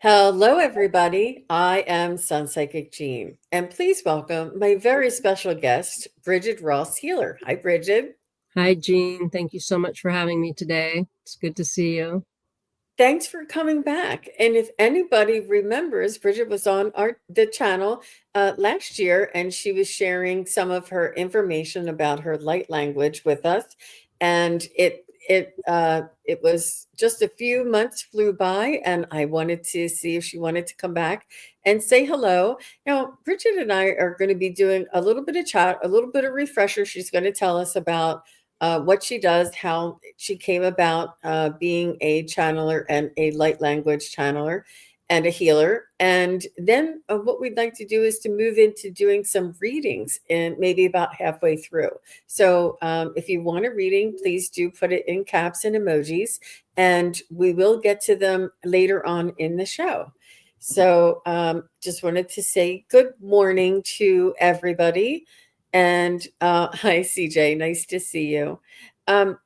Hello, everybody. I am Sun Psychic Jean, and please welcome my very special guest, Brigid Ross Healer. Hi, Brigid. Hi, Jean. Thank you so much for having me today. It's good to see you. Thanks for coming back. And if anybody remembers, Bridget was on the channel last year, and she was sharing some of her information about her light language with us. And it was just a few months flew by, and I wanted to see if she wanted to come back and say hello. Now, Bridget and I are going to be doing a little bit of chat, a little bit of refresher. She's going to tell us about what she does, how she came about being a channeler and a light language channeler and a healer. And then what we'd like to do is to move into doing some readings and maybe about halfway through. So if you want a reading, please do put it in caps and emojis, and we will get to them later on in the show. So just wanted to say good morning to everybody. And hi, CJ. Nice to see you. Um,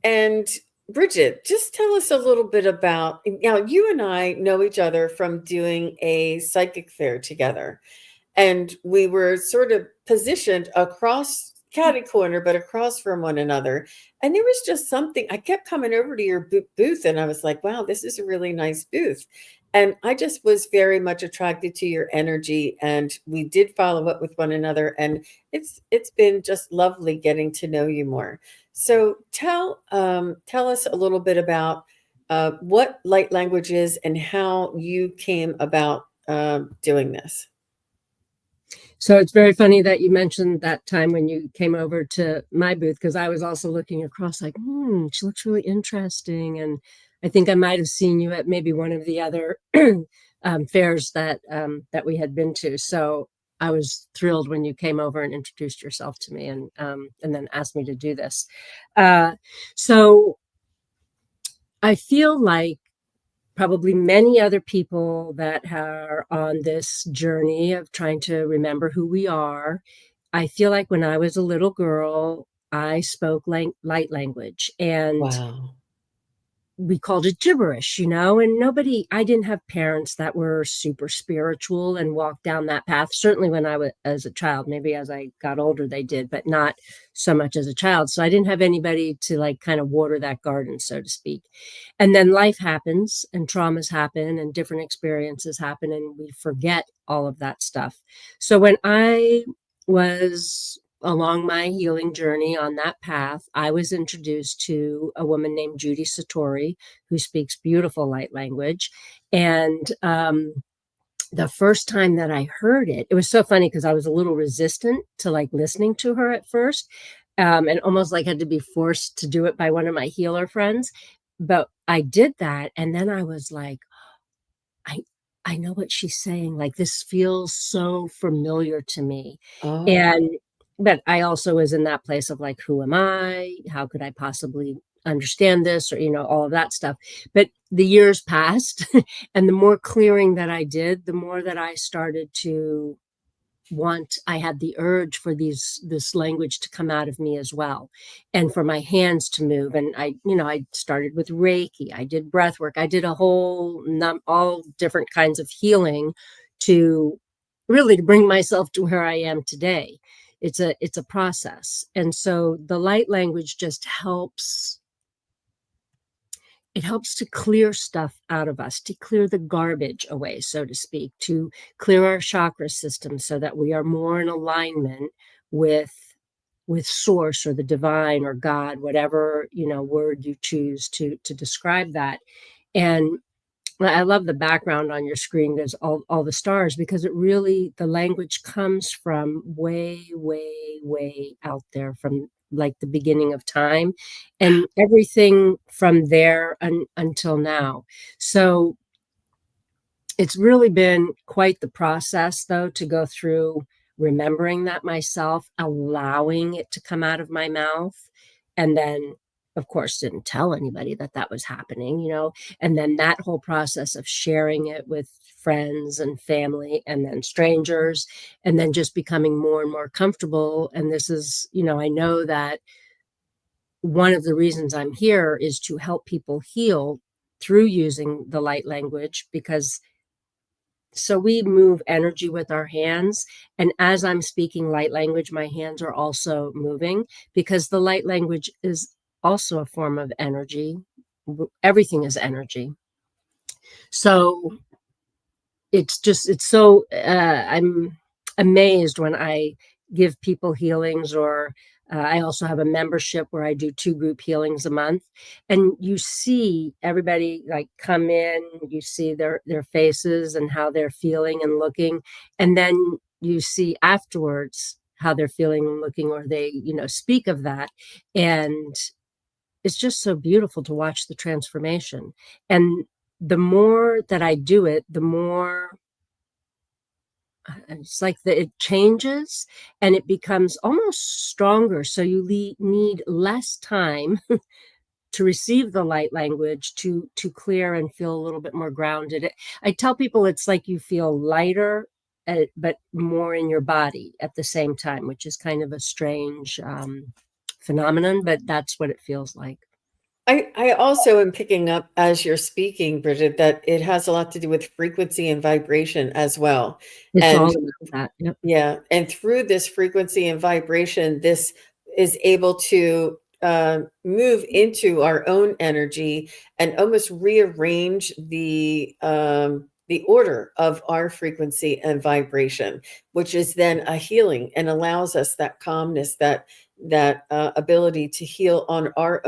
and Bridget, just tell us a little bit about, now, you and I know each other from doing a psychic fair together. And we were sort of positioned across catty corner, but across from one another. And there was just something, I kept coming over to your booth, and I was like, wow, this is a really nice booth. And I just was very much attracted to your energy, and we did follow up with one another, and it's been just lovely getting to know you more. So tell us a little bit about what light language is and how you came about doing this. So it's very funny that you mentioned that time when you came over to my booth because I was also looking across like, she looks really interesting. And I think I might have seen you at maybe one of the other fairs that we had been to. So I was thrilled when you came over and introduced yourself to me and then asked me to do this. So I feel like probably many other people that are on this journey of trying to remember who we are. I feel like when I was a little girl, I spoke light language and Wow. we called it gibberish, and I didn't have parents that were super spiritual and walked down that path. Certainly when I was as a child, maybe as I got older, they did, but not so much as a child. So I didn't have anybody to like kind of water that garden, so to speak. And then life happens and traumas happen and different experiences happen and we forget all of that stuff. So when I was along my healing journey on that path, I was introduced to a woman named Judy Satori, who speaks beautiful light language. And the first time that I heard it, it was so funny because I was a little resistant to like listening to her at first, and almost like had to be forced to do it by one of my healer friends. But I did that. And then I was like, I I know what she's saying. Like this feels so familiar to me. Oh. And but I also was in that place of like, who am I? How could I possibly understand this or all of that stuff. But the years passed and the more clearing that I did, the more that I started to I had the urge for this language to come out of me as well, and for my hands to move. And I started with Reiki, I did breath work, I did a whole all different kinds of healing to really to bring myself to where I am today. It's a process. And so the light language just helps. It helps to clear stuff out of us, to clear the garbage away, so to speak, to clear our chakra system so that we are more in alignment with source or the divine or God, whatever word you choose to describe that. And I love the background on your screen. There's all the stars because the language comes from way, way, way out there from like the beginning of time and everything from there until now. So it's really been quite the process, though, to go through remembering that myself, allowing it to come out of my mouth, and then, of course, didn't tell anybody that that was happening. And then that whole process of sharing it with friends and family and then strangers, and then just becoming more and more comfortable. And this is, I know that one of the reasons I'm here is to help people heal through using the light language, because so we move energy with our hands. And as I'm speaking light language, my hands are also moving, because the light language is also a form of energy. Everything is energy. So it's so I'm amazed when I give people healings, or I also have a membership where I do 2 group healings a month, and you see everybody like come in, you see their faces and how they're feeling and looking, and then you see afterwards how they're feeling and looking, or they speak of that, and it's just so beautiful to watch the transformation. And the more that I do it, the more it's like that it changes and it becomes almost stronger. So you need less time to receive the light language to clear and feel a little bit more grounded. I tell people it's like you feel lighter, but more in your body at the same time, which is kind of a strange phenomenon, but that's what it feels like. I also am picking up as you're speaking, Bridget, that it has a lot to do with frequency and vibration as well. It's And all about that. Yep. yeah, and through this frequency and vibration, this is able to move into our own energy and almost rearrange the order of our frequency and vibration, which is then a healing and allows us that calmness, that ability to heal on our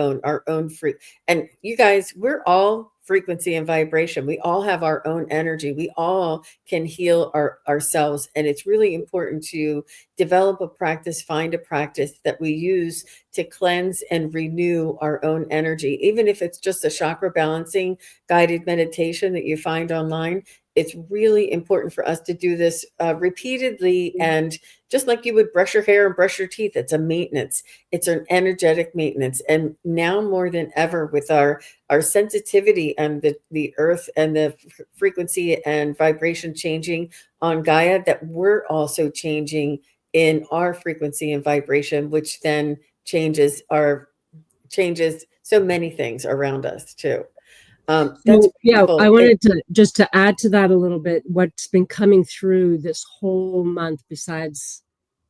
own free. And you guys, we're all frequency and vibration. We all have our own energy. We all can heal ourselves. And it's really important to develop a practice, find a practice that we use to cleanse and renew our own energy. Even if it's just a chakra balancing guided meditation that you find online, it's really important for us to do this repeatedly. And just like you would brush your hair and brush your teeth, it's a maintenance. It's an energetic maintenance. And now more than ever, with our sensitivity and the earth and the frequency and vibration changing on Gaia, that we're also changing in our frequency and vibration, which then changes so many things around us too. That's So yeah, I beautiful. wanted to just to add to that a little bit, what's been coming through this whole month, besides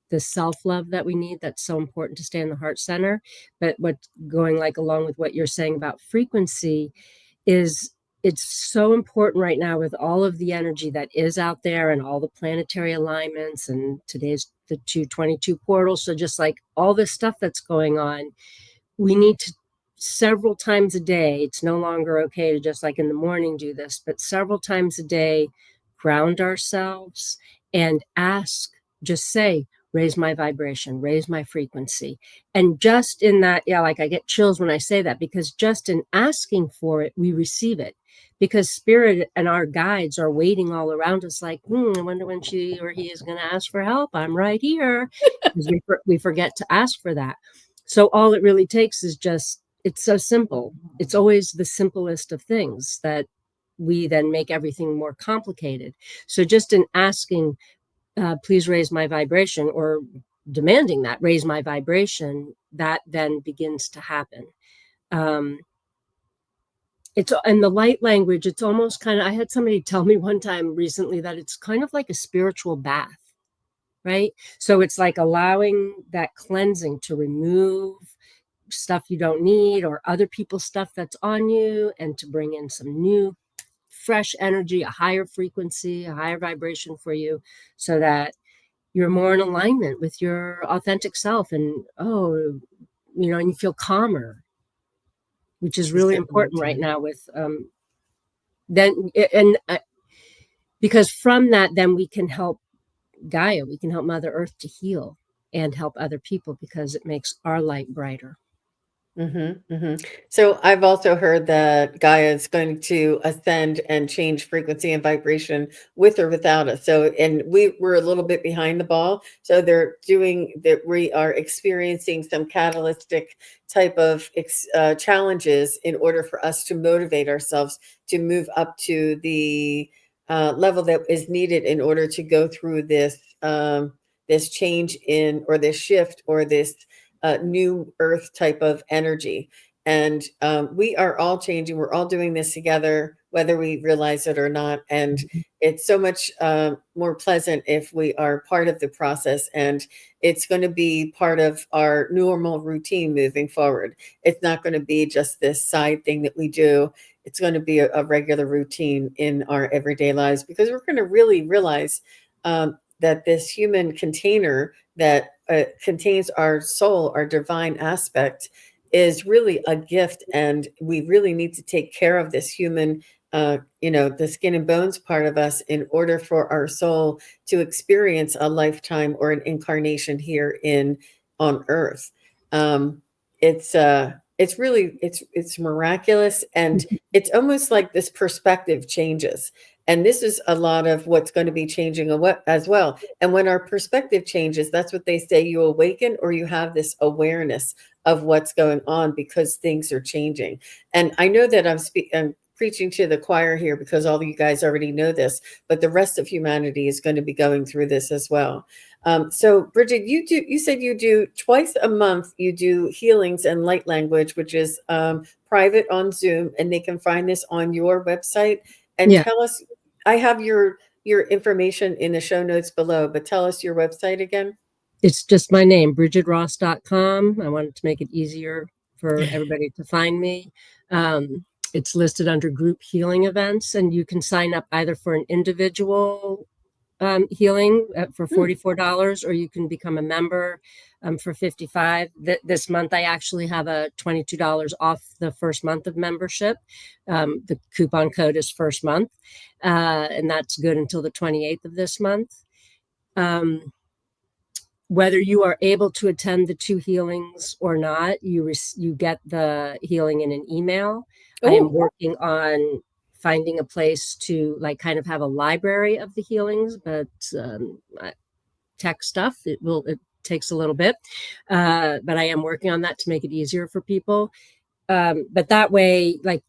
the self-love that we need, that's so important to stay in the heart center, but what's going like along with what you're saying about frequency is it's so important right now with all of the energy that is out there and all the planetary alignments, and today's the 222 portal. So just like all this stuff that's going on, we need to several times a day, it's no longer okay to just like in the morning do this, but several times a day, ground ourselves and ask, just say, raise my vibration, raise my frequency. And just in that, yeah, like I get chills when I say that, because just in asking for it, we receive it. Because spirit and our guides are waiting all around us, like, I wonder when she or he is going to ask for help. I'm right here. Because we forget to ask for that. So all it really takes is just, it's so simple. It's always the simplest of things that we then make everything more complicated. So just in asking, please raise my vibration, or demanding that raise my vibration, that then begins to happen. It's and the light language, it's almost kind of, I had somebody tell me one time recently that it's kind of like a spiritual bath, right? So it's like allowing that cleansing to remove stuff you don't need or other people's stuff that's on you, and to bring in some new fresh energy, a higher frequency, a higher vibration for you, so that you're more in alignment with your authentic self. And and you feel calmer, which is You really said one more important right time. now with then and because from that then we can help Gaia, we can help Mother Earth to heal and help other people, because it makes our light brighter. So I've also heard that Gaia is going to ascend and change frequency and vibration with or without us. So, and we're a little bit behind the ball. So they're doing that. We are experiencing some catalytic type of challenges in order for us to motivate ourselves to move up to the level that is needed in order to go through this change in, or this shift, or this new earth type of energy. And we are all changing. We're all doing this together, whether we realize it or not. And it's so much more pleasant if we are part of the process, and it's going to be part of our normal routine moving forward. It's not going to be just this side thing that we do. It's going to be a regular routine in our everyday lives, because we're going to really realize that this human container that contains our soul, our divine aspect, is really a gift, and we really need to take care of this human, the skin and bones part of us, in order for our soul to experience a lifetime or an incarnation here in on Earth. Um, it's really it's miraculous, and it's almost like this perspective changes. And this is a lot of what's going to be changing as well. And when our perspective changes, that's what they say, you awaken, or you have this awareness of what's going on, because things are changing. And I know that I'm preaching to the choir here, because all of you guys already know this, but the rest of humanity is going to be going through this as well. So Brigid, you said you do twice a month, you do healings and light language, which is private on Zoom, and they can find this on your website. And Yeah, tell us, I have your information in the show notes below, but tell us your website again. it's just my name, brigidross.com. I wanted to make it easier for everybody to find me. It's listed under group healing events, and you can sign up either for an individual healing for Hmm. $44, or you can become a member for 55. This month, I actually have a $22 off the first month of membership. The coupon code is first month, and that's good until the 28th of this month. Um, Whether you are able to attend the two healings or not, you get the healing in an email. I am Oh, working on finding a place to like kind of have a library of the healings, but tech stuff it takes a little bit, but I am working on that to make it easier for people. But that way, like,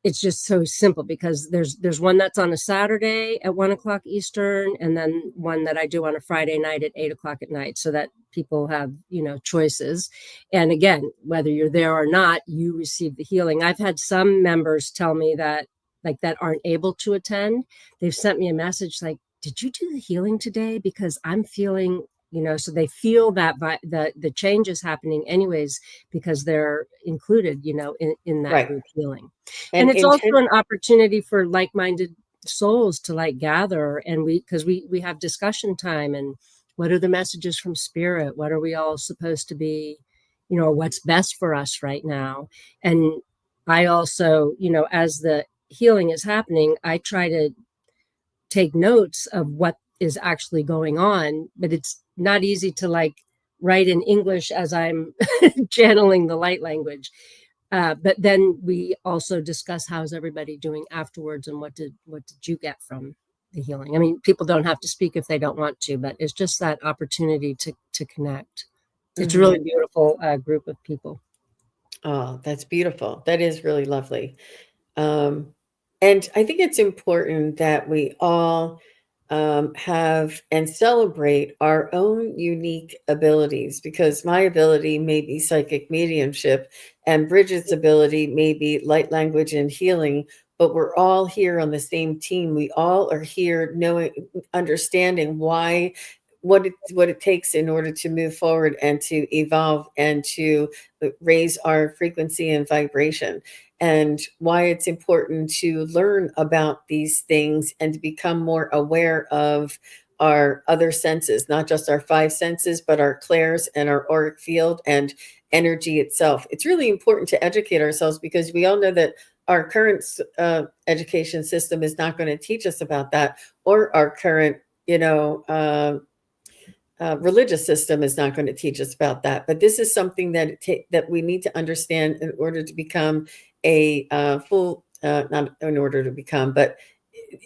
it's just so simple, because there's one that's on a Saturday at 1 o'clock Eastern, and then one that I do on a Friday night at 8 o'clock at night, so that people have, choices. And again, whether you're there or not, you receive the healing. I've had some members tell me that, like, that aren't able to attend. They've sent me a message like, "Did you do the healing today? Because I'm feeling." So they feel that the change is happening anyways, because they're included, in that right. group healing. And And it's also intent. an opportunity for like-minded souls to like gather, and because we have discussion time, and what are the messages from spirit, what are we all supposed to be, what's best for us right now. And I also, as the healing is happening, I try to take notes of what is actually going on, but it's not easy to like write in English as I'm channeling the light language. But then we also discuss how's everybody doing afterwards, and what did you get from the healing. I mean, people don't have to speak if they don't want to, but it's just that opportunity to connect. It's a Mhm. really beautiful group of people. Oh, that's beautiful. That is really lovely. Um, and I think it's important that we all have and celebrate our own unique abilities, because my ability may be psychic mediumship, and Bridget's ability may be light language and healing, but we're all here on the same team. We all are here knowing, understanding why, what it takes in order to move forward and to evolve and to raise our frequency and vibration, and why it's important to learn about these things and to become more aware of our other senses, not just our five senses, but our clairs and our auric field and energy itself. It's really important to educate ourselves, because we all know that our current education system is not going to teach us about that, or our current, religious system is not going to teach us about that. But this is something that we need to understand in order to become a full, not in order to become, but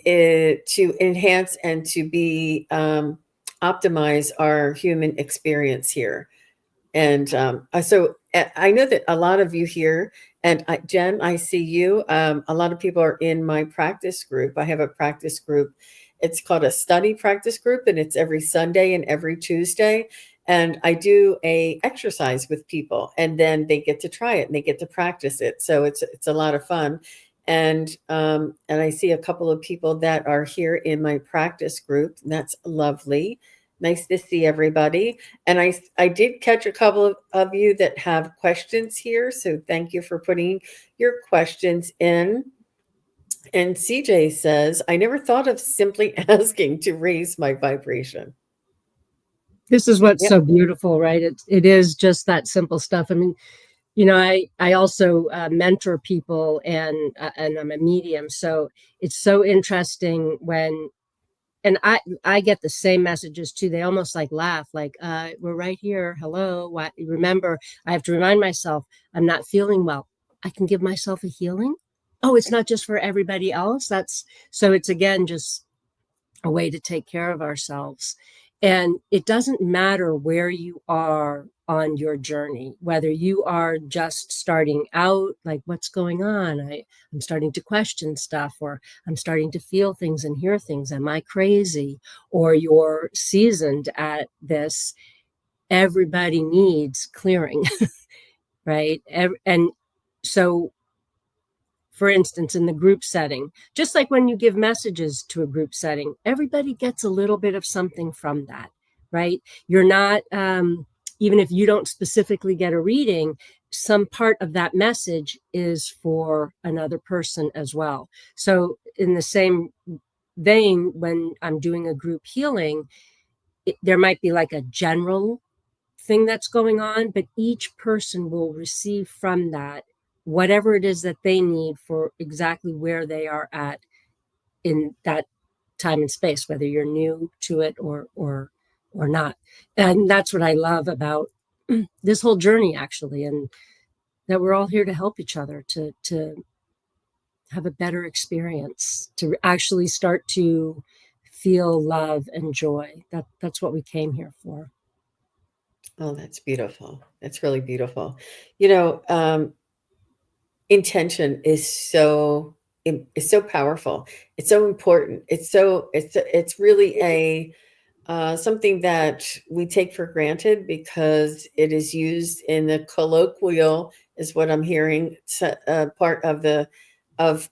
to enhance and to be optimize our human experience here. And I know that a lot of you here, and Jen, I see you. A lot of people are in my practice group. I have a practice group. It's called a study practice group, and it's every Sunday and every Tuesday. and I do a exercise with people, and then they get to try it and they get to practice it. So it's a lot of fun. And I see a couple of people that are here in my practice group. And that's lovely. Nice to see everybody. And I did catch a couple of you that have questions here. So thank you for putting your questions in. And CJ says, I never thought of simply asking to raise my vibration. This is what's Yep. so beautiful, right? It is just that simple stuff. I mean, I also mentor people, and I'm a medium, so it's so interesting when, and I get the same messages too. They almost like laugh, like, we're right here. Hello. What? Remember, I have to remind myself I'm not feeling well. I can give myself a healing. Oh, it's not just for everybody else. That's so it's again just a way to take care of ourselves. And it doesn't matter where you are on your journey, whether you are just starting out, like what's going on? I'm starting to question stuff, or I'm starting to feel things and hear things. Am I crazy? Or you're seasoned at this. Everybody needs clearing, right? And so, for instance, in the group setting, just like when you give messages to a group setting, everybody gets a little bit of something from that, right? You're not, even if you don't specifically get a reading, some part of that message is for another person as well. So, in the same vein, when I'm doing a group healing, there might be like a general thing that's going on, but each person will receive from that whatever it is that they need for exactly where they are at in that time and space, whether you're new to it or not. And that's what I love about this whole journey, actually, and that we're all here to help each other to have a better experience, to actually start to feel love and joy. That's what we came here for. Oh, that's beautiful. That's really beautiful. You know, intention is so powerful. It's so important. It's really a something that we take for granted because it is used in the colloquial, is what I'm hearing, part of the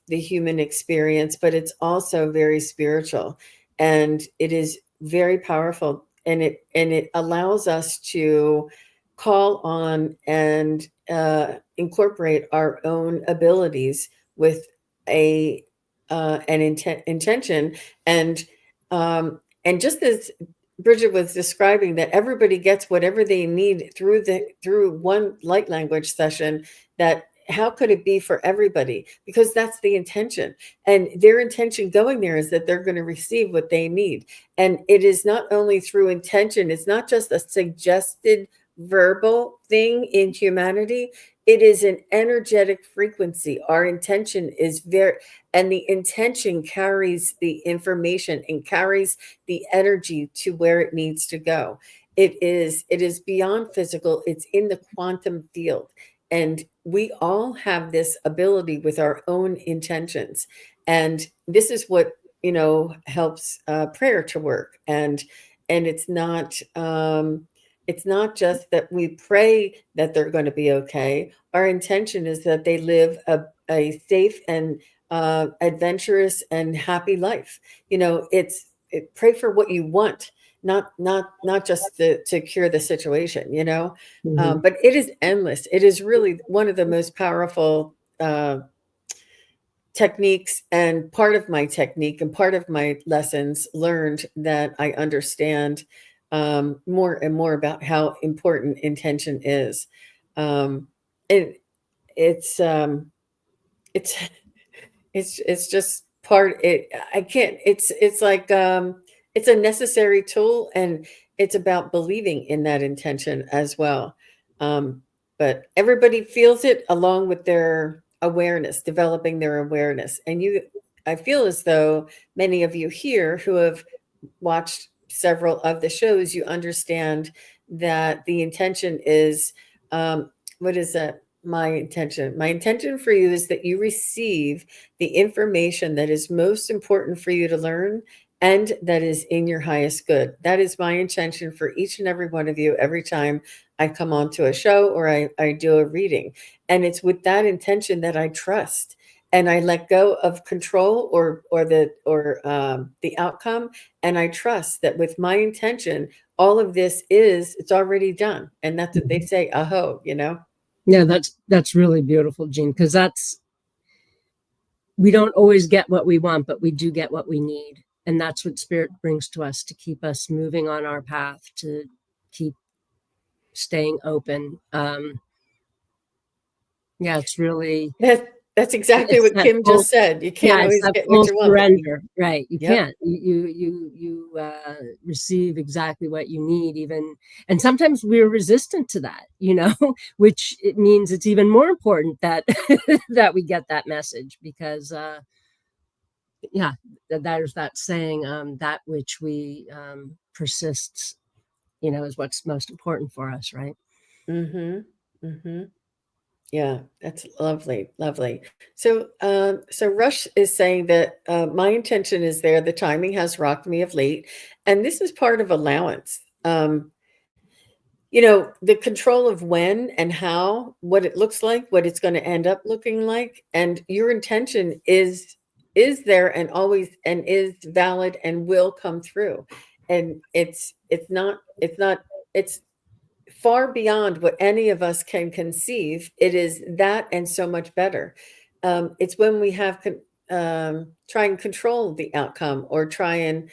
human experience, but it's also very spiritual, and it is very powerful, and it allows us to call on and incorporate our own abilities with a intention, and and just as Bridget was describing, that everybody gets whatever they need through one light language session, that how could it be for everybody? Because that's the intention. And their intention going there is that they're going to receive what they need. And it is not only through intention, it's not just a suggested verbal thing in humanity. It is an energetic frequency. Our intention is very, and the intention carries the information and carries the energy to where it needs to go. It is beyond physical. It's in the quantum field. And we all have this ability with our own intentions. And this is what, helps prayer to work. And it's not just that we pray that they're going to be okay. Our intention is that they live a safe and adventurous and happy life. Pray for what you want, not just to cure the situation. Mhm. But it is endless. It is really one of the most powerful techniques, and part of my technique and part of my lessons learned, that I understand more and more about how important intention is. Um, it, it's it's it's just part it I can't it's like it's a necessary tool, and it's about believing in that intention as well. um but everybody feels it along with their awareness, developing their awareness. And I feel as though many of you here who have watched several of the shows, you understand that the intention is, what is that? My intention for you is that you receive the information that is most important for you to learn, and that is in your highest good. That is my intention for each and every one of you every time I come onto a show or I do a reading. And it's with that intention that I trust and I let go of control or the outcome, and I trust that with my intention, all of this is it's already done. And that's what they say, aho, you know? Yeah, that's really beautiful, Jean, because we don't always get what we want, but we do get what we need. And that's what spirit brings to us to keep us moving on our path, to keep staying open. Yeah, it's really, That's exactly it's what that Kim full, just said. You can't yeah, it's always that get what full you want, but surrender, right? You yep. can't. You receive exactly what you need, even, and sometimes we're resistant to that, which it means it's even more important that that we get that message because, yeah, there's that saying, that which we persists, is what's most important for us, right? Mhm. Mhm. Yeah, that's lovely, lovely. So Rush is saying that my intention is there. The timing has rocked me of late, and this is part of allowance. The control of when and how, what it looks like, what it's going to end up looking like, and your intention is there and always and is valid and will come through. And it's far beyond what any of us can conceive. It is that and so much better. It's when we have try and control the outcome or try and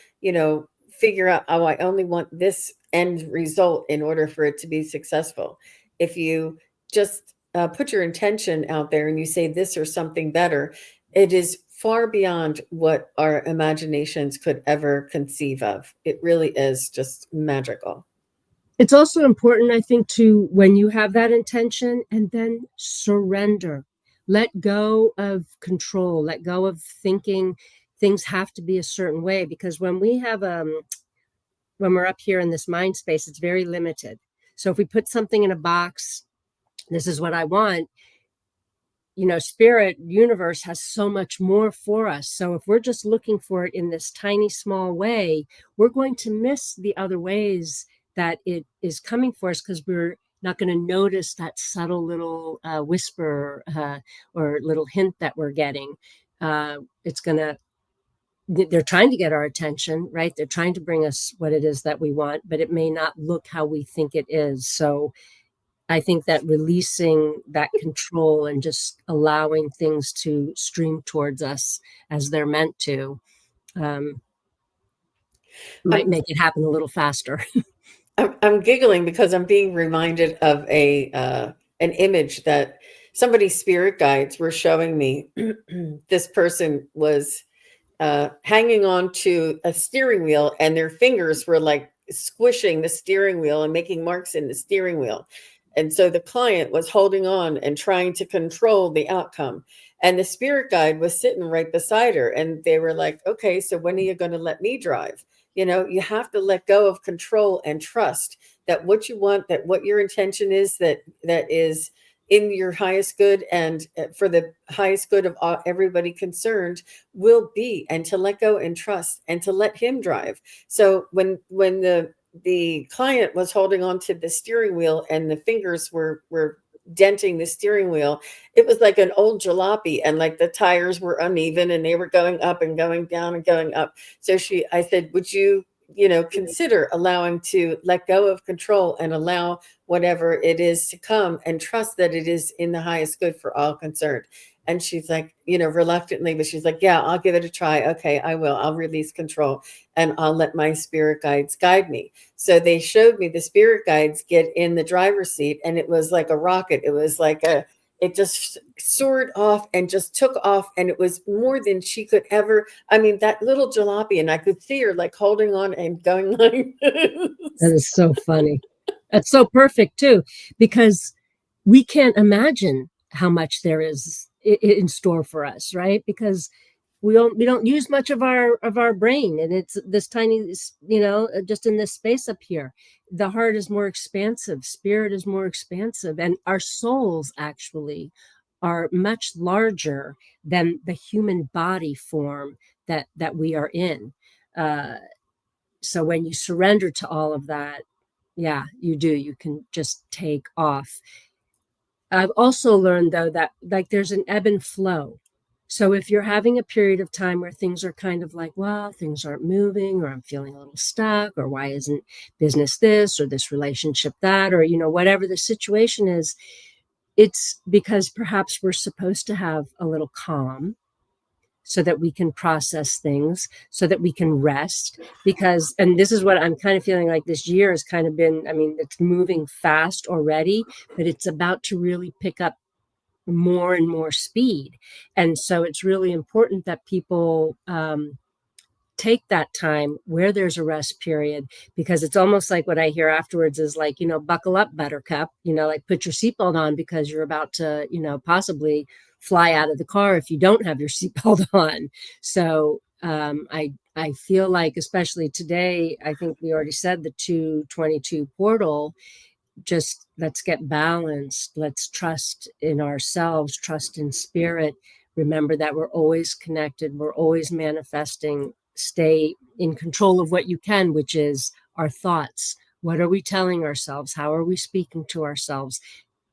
figure out, oh, I only want this end result in order for it to be successful. If you just put your intention out there and you say this or something better, it is far beyond what our imaginations could ever conceive of. It really is just magical. It's also important, I think, to when you have that intention and then surrender, let go of control, let go of thinking things have to be a certain way. Because when we're up here in this mind space, it's very limited. So if we put something in a box, this is what I want, spirit universe has so much more for us. So if we're just looking for it in this tiny small way, we're going to miss the other ways that it is coming for us, because we're not going to notice that subtle little whisper, or little hint that we're getting. It's going to They're trying to get our attention, right? They're trying to bring us what it is that we want, but it may not look how we think it is. So I think that releasing that control and just allowing things to stream towards us as they're meant to, um, might I'm make it happen a little faster. I'm giggling because I'm being reminded of a an image that somebody's spirit guides were showing me. This person was hanging on to a steering wheel, and their fingers were like squishing the steering wheel and making marks in the steering wheel. And so the client was holding on and trying to control the outcome. And the spirit guide was sitting right beside her. And they were like, okay, so when are you going to let me drive? You have to let go of control and trust that what you want, that what your intention is, that is in your highest good and for the highest good of everybody concerned will be, and to let go and trust and to let him drive. So when the client was holding on to the steering wheel and the fingers were denting the steering wheel, it was like an old jalopy, and like the tires were uneven and they were going up and going down and going up. So I said, would you consider allowing to let go of control and allow whatever it is to come and trust that it is in the highest good for all concerned. And she's like, reluctantly, but she's like, yeah, I'll give it a try. Okay, I will. I'll release control and I'll let my spirit guides guide me. So they showed me the spirit guides get in the driver's seat, and it was like a rocket. It was like it just soared off and just took off. And it was more than she could ever. I mean, that little jalopy, and I could see her like holding on and going like That this. is so funny. That's so perfect too, because we can't imagine how much there is in store for us, right? Because we don't use much of our brain, and it's this tiny, just in this space up here. The heart is more expansive, spirit is more expansive, and our souls actually are much larger than the human body form that we are in. So when you surrender to all of that, yeah, you do. You can just take off. I've also learned, though, that like there's an ebb and flow. So if you're having a period of time where things are kind of like, well, things aren't moving, or I'm feeling a little stuck, or why isn't business this, or this relationship that, or, whatever the situation is, it's because perhaps we're supposed to have a little calm so that we can process things, so that we can rest. Because, and this is what I'm kind of feeling like this year has kind of been, I mean, it's moving fast already, but it's about to really pick up more and more speed. And so it's really important that people take that time where there's a rest period, because it's almost like what I hear afterwards is like, buckle up, buttercup, like put your seatbelt on, because you're about to, possibly fly out of the car if you don't have your seatbelt on. So I feel like, especially today, I think we already said the 222 portal, just let's get balanced. Let's trust in ourselves, trust in spirit. Remember that we're always connected. We're always manifesting. Stay in control of what you can, which is our thoughts. What are we telling ourselves? How are we speaking to ourselves?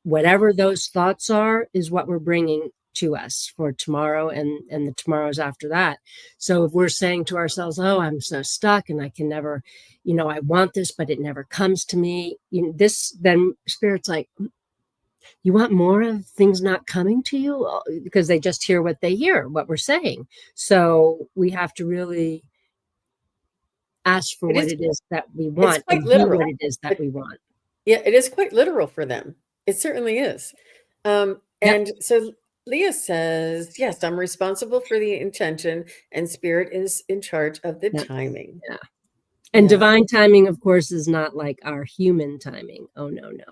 Whatever those thoughts are is what we're bringing to us for tomorrow and the tomorrows after that. So if we're saying to ourselves, oh, I'm so stuck and I can never, I want this, but it never comes to me, then spirit's like, you want more of things not coming to you? Because they just hear what they hear, what we're saying. So we have to really ask for It what is it is that we it's want quite and be literal. what it is that we want. Yeah, it is quite literal for them. It certainly is. Yep. And so Leah says, yes, I'm responsible for the intention, and spirit is in charge of the Yep. timing. Yeah. And Yeah, divine timing, of course, is not like our human timing. Oh, no, no.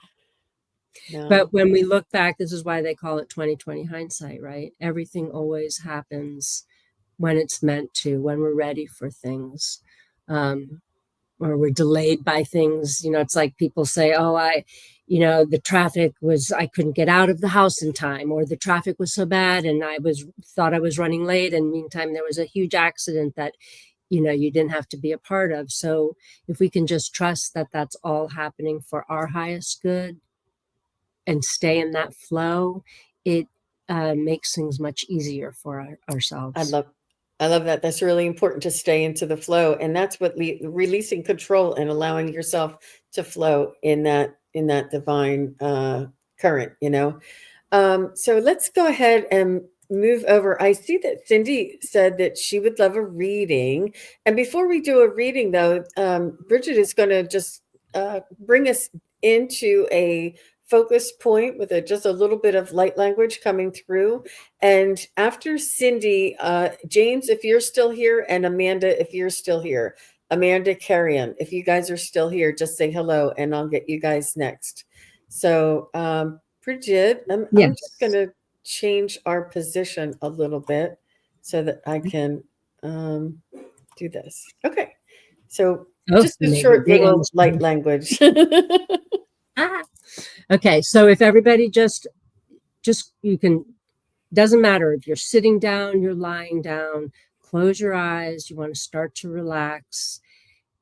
no. But when we look back, this is why they call it 2020 hindsight, right? Everything always happens when it's meant to, when we're ready for things, or we're delayed by things. It's like people say, oh, the traffic was, I couldn't get out of the house in time, or the traffic was so bad and thought I was running late. And meantime, there was a huge accident that, you didn't have to be a part of. So if we can just trust that that's all happening for our highest good and stay in that flow, it makes things much easier for I ourselves. love I love that. That's really important, to stay into the flow, and that's what releasing control and allowing yourself to flow in that divine current. So let's go ahead and move over. I see that Cindy said that she would love a reading. And before we do a reading, though, Bridget is going to just bring us into a focus point with just a little bit of light language coming through. And after Cindy, James, if you're still here, and Amanda, if you're still here, Amanda, Carrion, if you guys are still here, just say hello and I'll get you guys next. So, Bridget, I'm just going Yes. to change our position a little bit so that I can do this. Okay. So Oh, just you a made me short big on the little light screen. language. Ah. Okay, so if everybody just you can, doesn't matter if you're sitting down, you're lying down, close your eyes, you want to start to relax.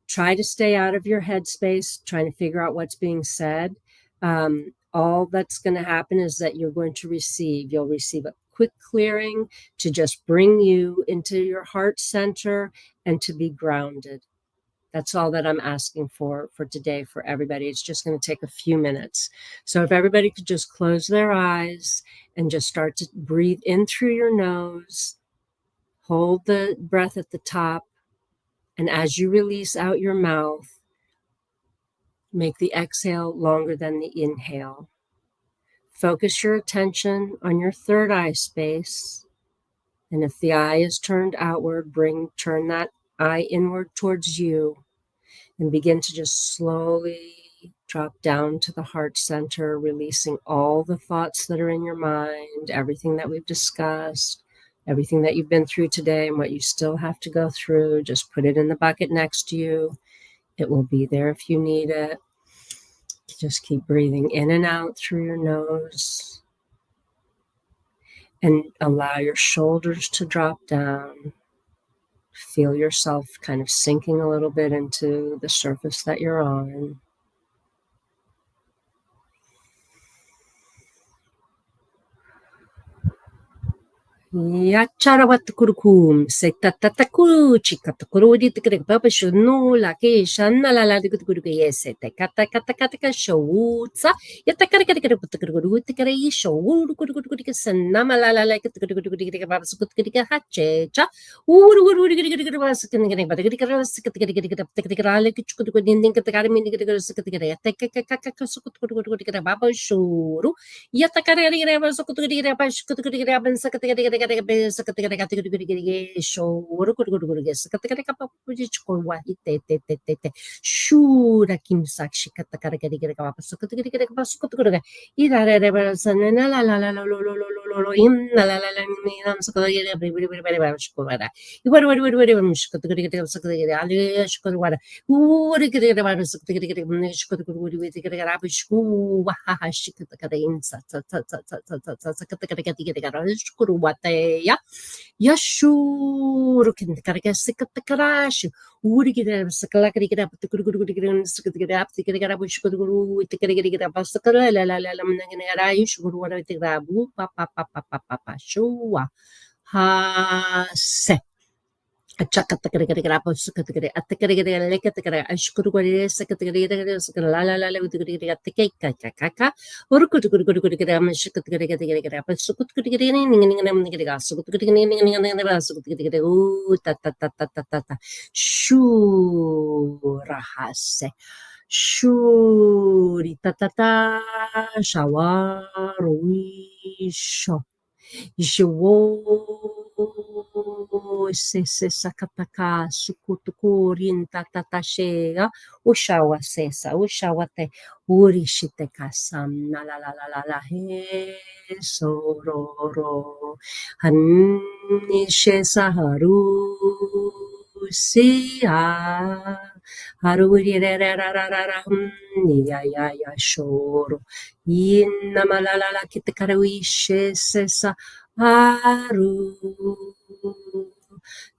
Try to stay out of your headspace, trying to figure out what's being said. All that's going to happen is that you'll receive a quick clearing to just bring you into your heart center and to be grounded. That's all that I'm asking for today for everybody. It's just going to take a few minutes. So if everybody could just close their eyes and just start to breathe in through your nose, hold the breath at the top, and as you release out your mouth, make the exhale longer than the inhale. Focus your attention on your third eye space. And if the eye is turned outward, turn that eye inward towards you and begin to just slowly drop down to the heart center, releasing all the thoughts that are in your mind, everything that we've discussed, everything that you've been through today and what you still have to go through. Just put it in the bucket next to you. It will be there if you need it. Just keep breathing in and out through your nose and allow your shoulders to drop down. Feel yourself kind of sinking a little bit into the surface that you're on. Yacharawattakurukum, setatatakuru, chikatakuruditikapapasu, no la que shana la yes, katakataka showza, yatakarikatikarutikari show, sanama la like the hachecha, Shura kim sakshi Yashuru can the Would get a sakala get up to get up to get up with get up a should what I think that papa shua ha se. A chakatakaragraph of Sakatagre, at the Karagre, like at the Kara, I should go to Sakatagre, la la la with the cake, kaka, or could go to get a Shakatagre, but so could get in gas, so could get in the gas, so could get ta ta ta ta ta ta ta. Shurahase. Shuri ta ta ta shawarisho. Se sakataka sukutukurin tatatashea ushawa sesa ushawate urishite kasam na la la la la la he sororo hanishe saharu siya haruri re re ra ra ra ra ya shoro inna malala kitakarishe sesa haru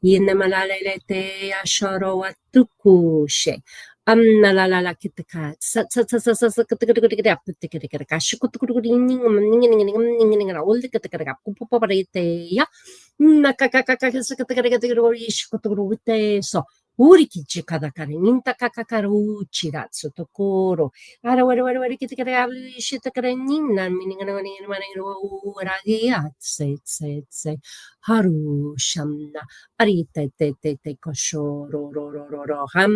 yine malalete ashoro watukushe amna la la la kitaka sa sa sa sa sa sa kitakara kitakara kashukutukuri ninga all the kitakara kupoparete ya nakakaka kitakara kitakara ishkutukuru so Uriki chikadakare ninta kakakaru chiratsu tokoro ara wari kitakara shitakara ninna meaning radia se haru shamna arite te kosho ro ham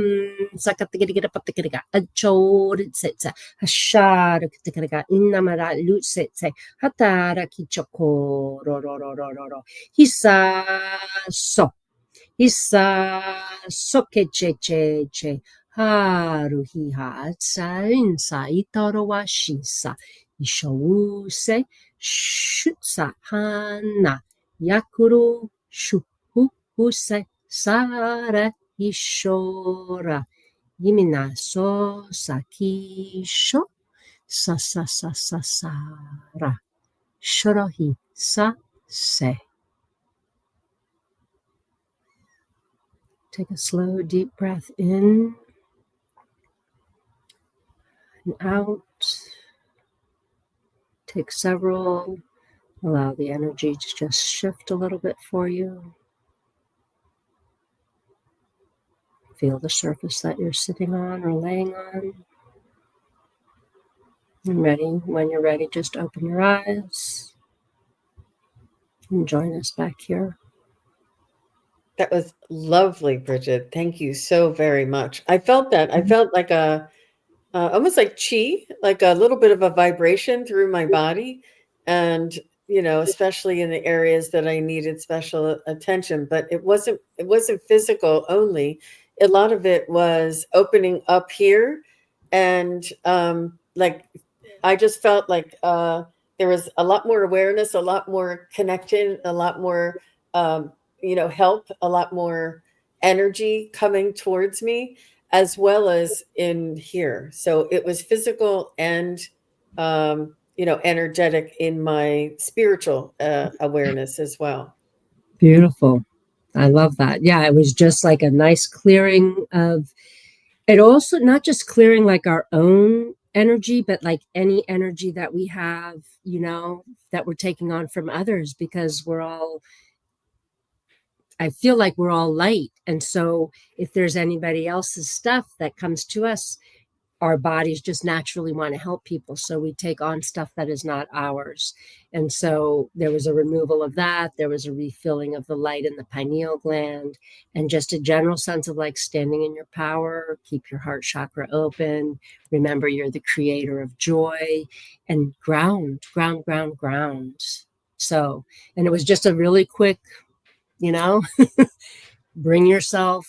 sakatikira patikira achor setsa hashar kitakara innamara lu setsa hatara kichoko ro hisa so Isa soke che haru hi ha sa insa itaro wa shisa ishou se shutsa hana yakuru shuhu se sara ishora yimina so sakisho sara shorohi sa se. Take a slow, deep breath in and out. Take several. Allow the energy to just shift a little bit for you. Feel the surface that you're sitting on or laying on. And when you're ready, just open your eyes and join us back here. That was lovely, Brigid. Thank you so very much. I felt that. I felt like almost like chi, like a little bit of a vibration through my body. And, especially in the areas that I needed special attention, but it wasn't physical only. A lot of it was opening up here. And like, I just felt like there was a lot more awareness, a lot more connection, a lot more, help, a lot more energy coming towards me, as well as in here. So it was physical and, energetic in my spiritual awareness as well. Beautiful. I love that. Yeah, it was just like a nice clearing of it, also not just clearing like our own energy, but like any energy that we have, that we're taking on from others, because I feel like we're all light. And so if there's anybody else's stuff that comes to us, our bodies just naturally want to help people. So we take on stuff that is not ours. And so there was a removal of that. There was a refilling of the light in the pineal gland, and just a general sense of like standing in your power, keep your heart chakra open. Remember, you're the creator of joy, and ground, ground, ground, ground. So, and it was just a really quick, you know, bring yourself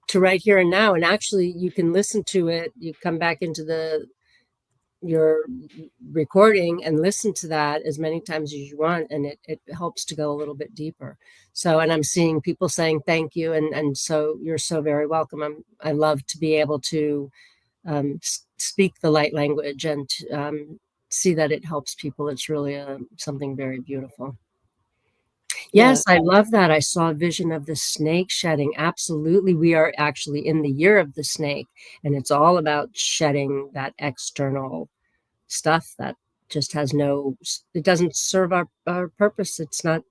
to right here and now. And actually, you can listen to it. You come back into your recording and listen to that as many times as you want, and it helps to go a little bit deeper. So, and I'm seeing people saying thank you, and so you're so very welcome. I love to be able to speak the light language, and see that it helps people. It's really something very beautiful. Yeah, Yes, I love that. I saw a vision of the snake shedding. Absolutely. We are actually in the year of the snake, and it's all about shedding that external stuff that just has it doesn't serve our purpose. It's not,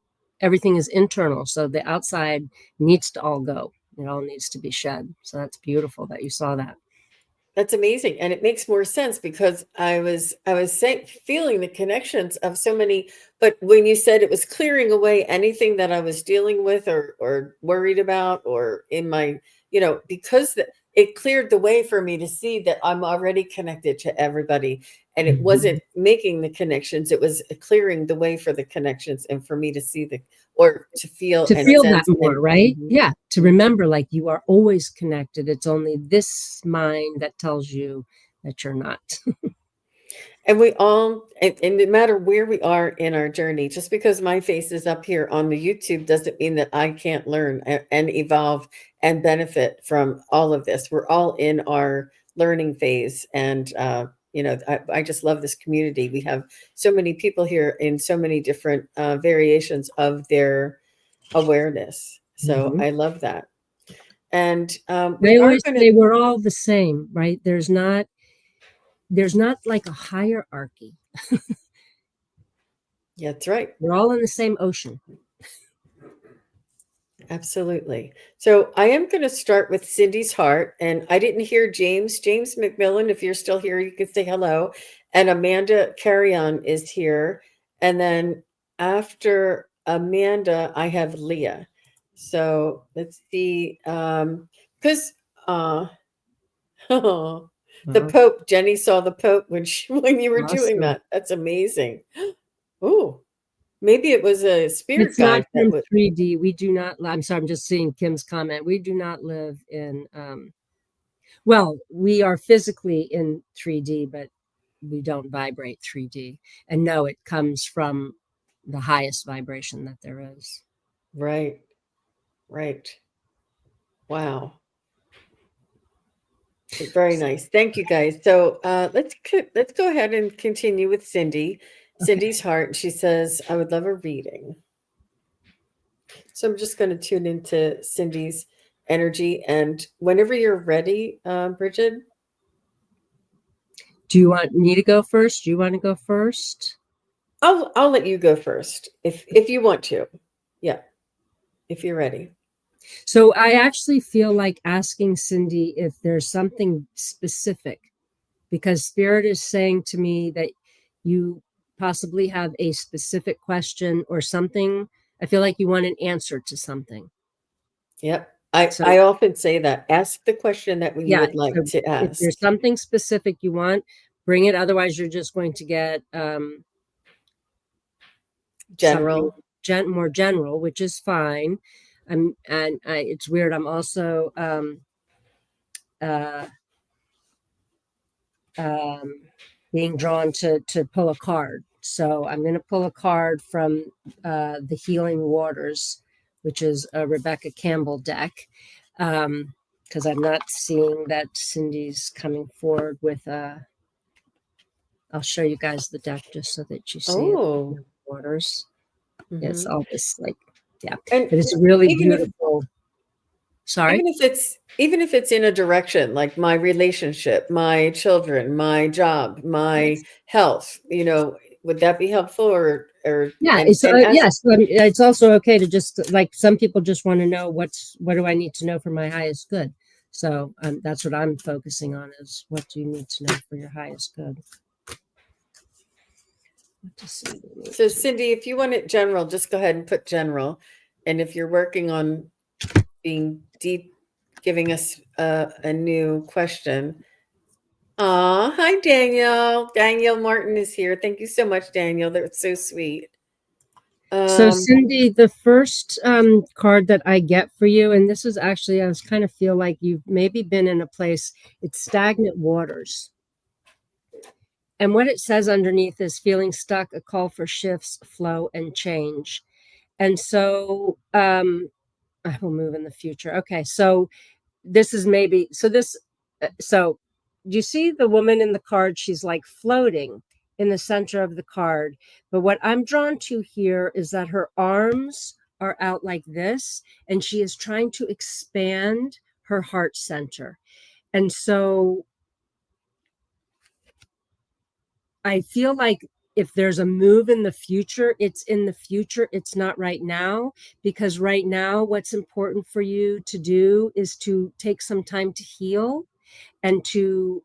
everything is internal. So the outside needs to all go. It all needs to be shed. So that's beautiful that you saw that. that's amazing, and it makes more sense because I was saying, feeling the connections of so many. But when you said it was clearing away anything that I was dealing with or worried about, or in my, because it cleared the way for me to see that I'm already connected to everybody, and it Mhm. wasn't making the connections; it was clearing the way for the connections, and for me to see or to feel To and feel that sense. more, And right? mhm, Yeah. To mhm. remember, like, you are always connected. It's only this mind that tells you that you're not. And we all, and no matter where we are in our journey, just because my face is up here on the YouTube doesn't mean that I can't learn and evolve and benefit from all of this. We're all in our learning phase. And, I just love this community. We have so many people here in so many different variations of their awareness. So Mhm. I love that. And I we are always going to, say we're all the same, right? There's not like a hierarchy. yeah, that's right. We're all in the same ocean. Absolutely. So I am going to start with Cindy's heart. And I didn't hear James. James McMillan, if you're still here, you can say hello. And Amanda Carrion is here. And then after Amanda, I have Leah. So let's see. Because the Uh, Pope, Jenny saw the Pope when when you were doing awesome. that. That's amazing. Ooh, maybe it was a spirit It's not guide that from would. 3D. We do not, I'm sorry, I'm just seeing Kim's comment. We do not live in, well, we are physically in 3D, but we don't vibrate 3D. And no, it comes from the highest vibration that there is. Right, right. Wow. Very nice. Thank you guys. So let's go ahead and continue with Cindy. Okay. Cindy's heart. She says, I would love a reading. So I'm just going to tune into Cindy's energy. And whenever you're ready, Bridget, Do you want me to go first? Do you want to go first? I'll let you go first if you want to. Yeah, if you're ready. So I actually feel like asking Cindy if there's something specific, because Spirit is saying to me that you possibly have a specific question or something. I feel like you want an answer to something. Yep. I So, I often say that. Ask the question that you yeah. would like So to if ask. there's something specific you want, bring it. Otherwise, you're just going to get something General. more general, which is fine. It's weird. I'm also uh, um, being drawn to pull a card. So I'm going to pull a card from the Healing Waters, which is a Rebecca Campbell deck, because I'm not seeing that Cindy's coming forward with a. I'll show you guys the deck just so that you see it. Oh. Waters. It's Hmm. all this like. Yeah. And But it's a really even if beautiful. Sorry. even if it's in a direction like my relationship, my children, my job, my health, would that be helpful or Yeah, and it's and as yes, it's also okay to just like some people just want to know what do I need to know for my highest good. So that's what I'm focusing on is what do you need to know for your highest good. What to say to me so to- Cindy, if you want it general, just go ahead and put general. And if you're working on being deep, giving us a new question. Hi Daniel. Daniel Martin is here. Thank you so much, Daniel. That's so sweet. So Um, Cindy, the first card that I get for you, and this is actually I was kind of feel like you've maybe been in a place, it's stagnant waters. And what it says underneath is feeling stuck, a call for shifts, flow, and change. And so I will move in the future. Okay, so this is maybe so you see the woman in the card, she's like floating in the center of the card. But what I'm drawn to here is that her arms are out like this, and she is trying to expand her heart center. And so I feel like if there's a move in the future, it's in the future. It's not right now, because right now, what's important for you to do is to take some time to heal and to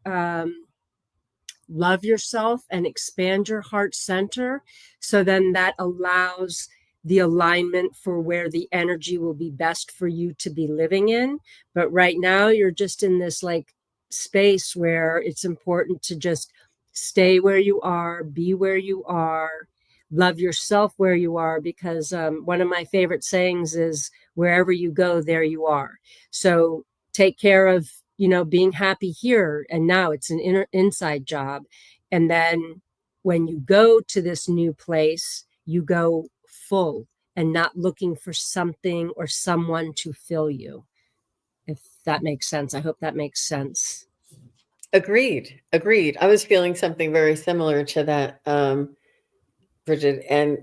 love yourself and expand your heart center. So then that allows the alignment for where the energy will be best for you to be living in. But right now, you're just in this like space where it's important to just stay where you are, be where you are, love yourself where you are, because one of my favorite sayings is wherever you go, there you are. So take care of being happy here and now. It's an inside job. And then when you go to this new place, you go full and not looking for something or someone to fill you, if that makes sense. I hope that makes sense. Agreed. Agreed. I was feeling something very similar to that, Bridget. And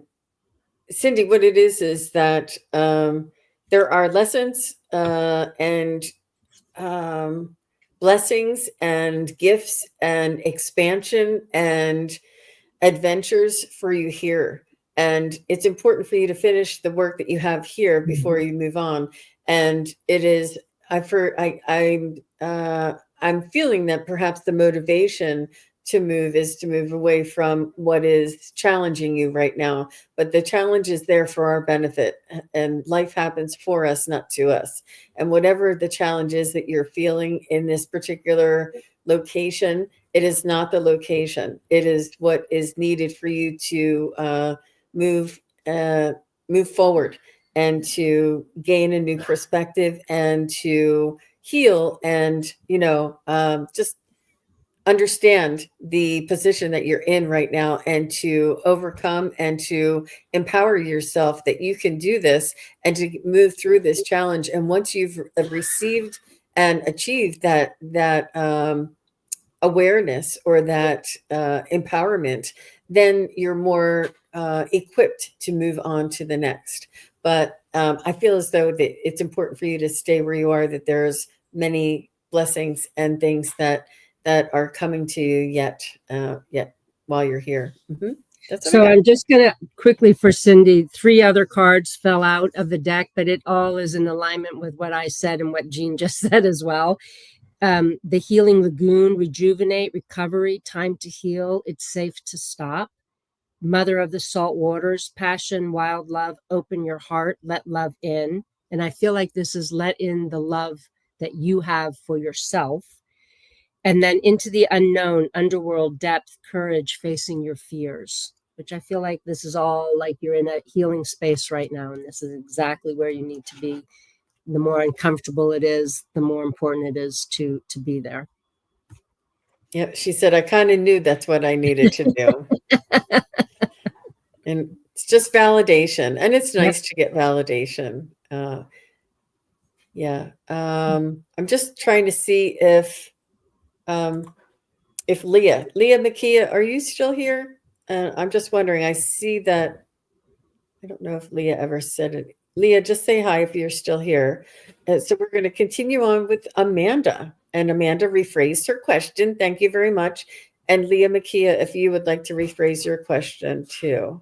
Cindy, what it is that there are lessons and um, blessings and gifts and expansion and adventures for you here. And it's important for you to finish the work that you have here before Mhm. you move on. And it is, I'm feeling that perhaps the motivation to move is to move away from what is challenging you right now. But the challenge is there for our benefit, and life happens for us, not to us. And whatever the challenge is that you're feeling in this particular location, it is not the location. It is what is needed for you to move uh, move forward and to gain a new perspective and to heal and just understand the position that you're in right now and to overcome and to empower yourself that you can do this and to move through this challenge. And once you've received and achieved that awareness or that empowerment, then you're more equipped to move on to the next. But I feel as though that it's important for you to stay where you are, that there's many blessings and things that are coming to you yet while you're here. That's what I So got. I'm just going to quickly for Cindy, 3 other cards fell out of the deck, but it all is in alignment with what I said and what Jean just said as well. The healing lagoon, rejuvenate, recovery, time to heal. It's safe to stop. Mother of the salt waters, passion, wild love, open your heart, let love in. And I feel like this is let in the love that you have for yourself. And then into the unknown, underworld, depth, courage, facing your fears, which I feel like this is all like you're in a healing space right now. And this is exactly where you need to be. The more uncomfortable it is, the more important it is to be there. Yeah, she said, I kind of knew that's what I needed to do. And it's just validation. And it's Yep. nice to get validation. Yeah. I'm just trying to see um, if Leah Makia, are you still here? I'm just wondering. I see that. I don't know if Leah ever said it. Leah, just say hi if you're still here. So we're going to continue on with Amanda. And Amanda rephrased her question. Thank you very much. And Leah Makia, if you would like to rephrase your question too.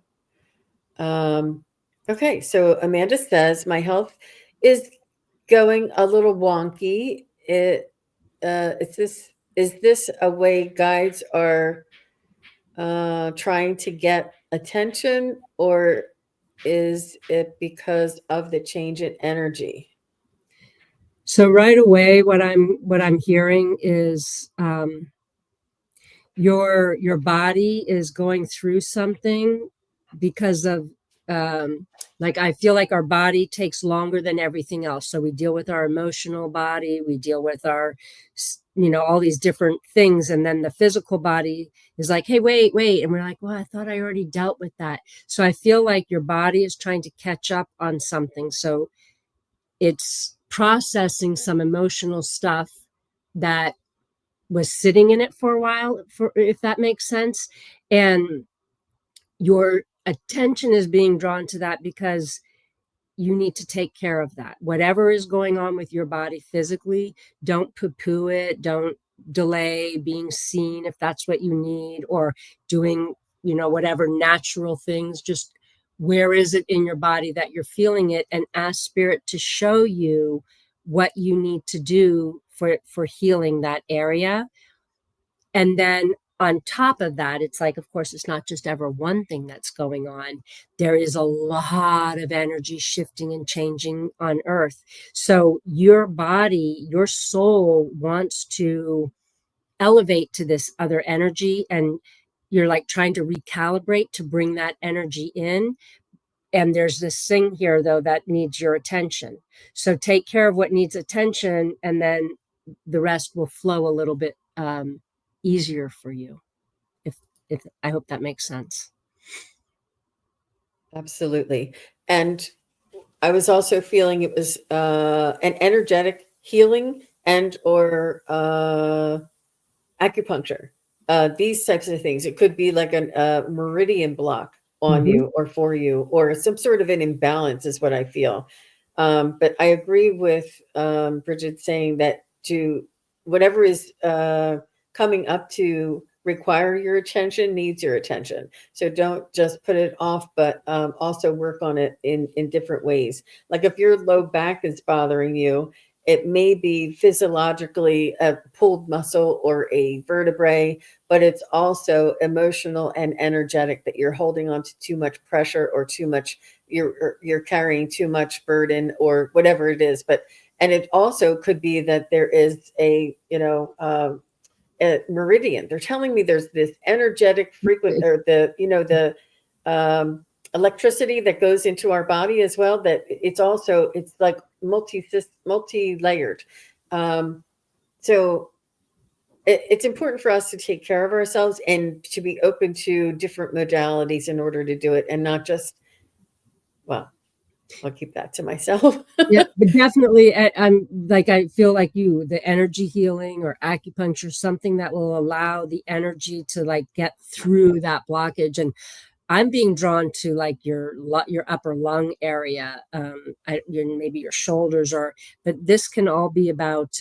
Okay, so Amanda says, my health is going a little wonky. Is this a way guides are trying to get attention, or is it because of the change in energy? So right away, what I'm hearing is your body is going through something because of like I feel like our body takes longer than everything else. So we deal with our emotional body, we deal with our all these different things, and then the physical body is like, hey, wait, and we're like, well, I thought I already dealt with that. So I feel like your body is trying to catch up on something. So it's processing some emotional stuff that was sitting in it for a while, for if that makes sense. And your attention is being drawn to that because you need to take care of that. Whatever is going on with your body physically, don't poo-poo it, don't delay being seen if that's what you need, or doing, whatever natural things. Just where is it in your body that you're feeling it, and ask spirit to show you what you need to do for healing that area. And then on top of that, it's like, of course, it's not just ever one thing that's going on. There is a lot of energy shifting and changing on earth. So your body, your soul wants to elevate to this other energy, and you're like trying to recalibrate to bring that energy in. And there's this thing here, though, that needs your attention. So take care of what needs attention, and then the rest will flow a little bit easier for you. If I hope that makes sense. Absolutely. And I was also feeling it was an energetic healing and or acupuncture. These types of things. It could be like a meridian block on Mm-hmm. you or for you, or some sort of an imbalance is what I feel. But I agree with Brigid saying that to whatever is coming up to require your attention needs your attention. So don't just put it off, but also work on it in different ways. Like if your low back is bothering you, it may be physiologically a pulled muscle or a vertebrae, but it's also emotional and energetic, that you're holding on to too much pressure or too much, you're carrying too much burden or whatever it is. But and it also could be that there is a meridian. They're telling me there's this energetic frequent, or the electricity that goes into our body as well, that it's like multi-layered. So it's important for us to take care of ourselves and to be open to different modalities in order to do it, and not just, well, I'll keep that to myself. Yeah, but definitely, I'm like, I feel like the energy healing or acupuncture, something that will allow the energy to like get through that blockage. And I'm being drawn to like your upper lung area, maybe your shoulders, but this can all be about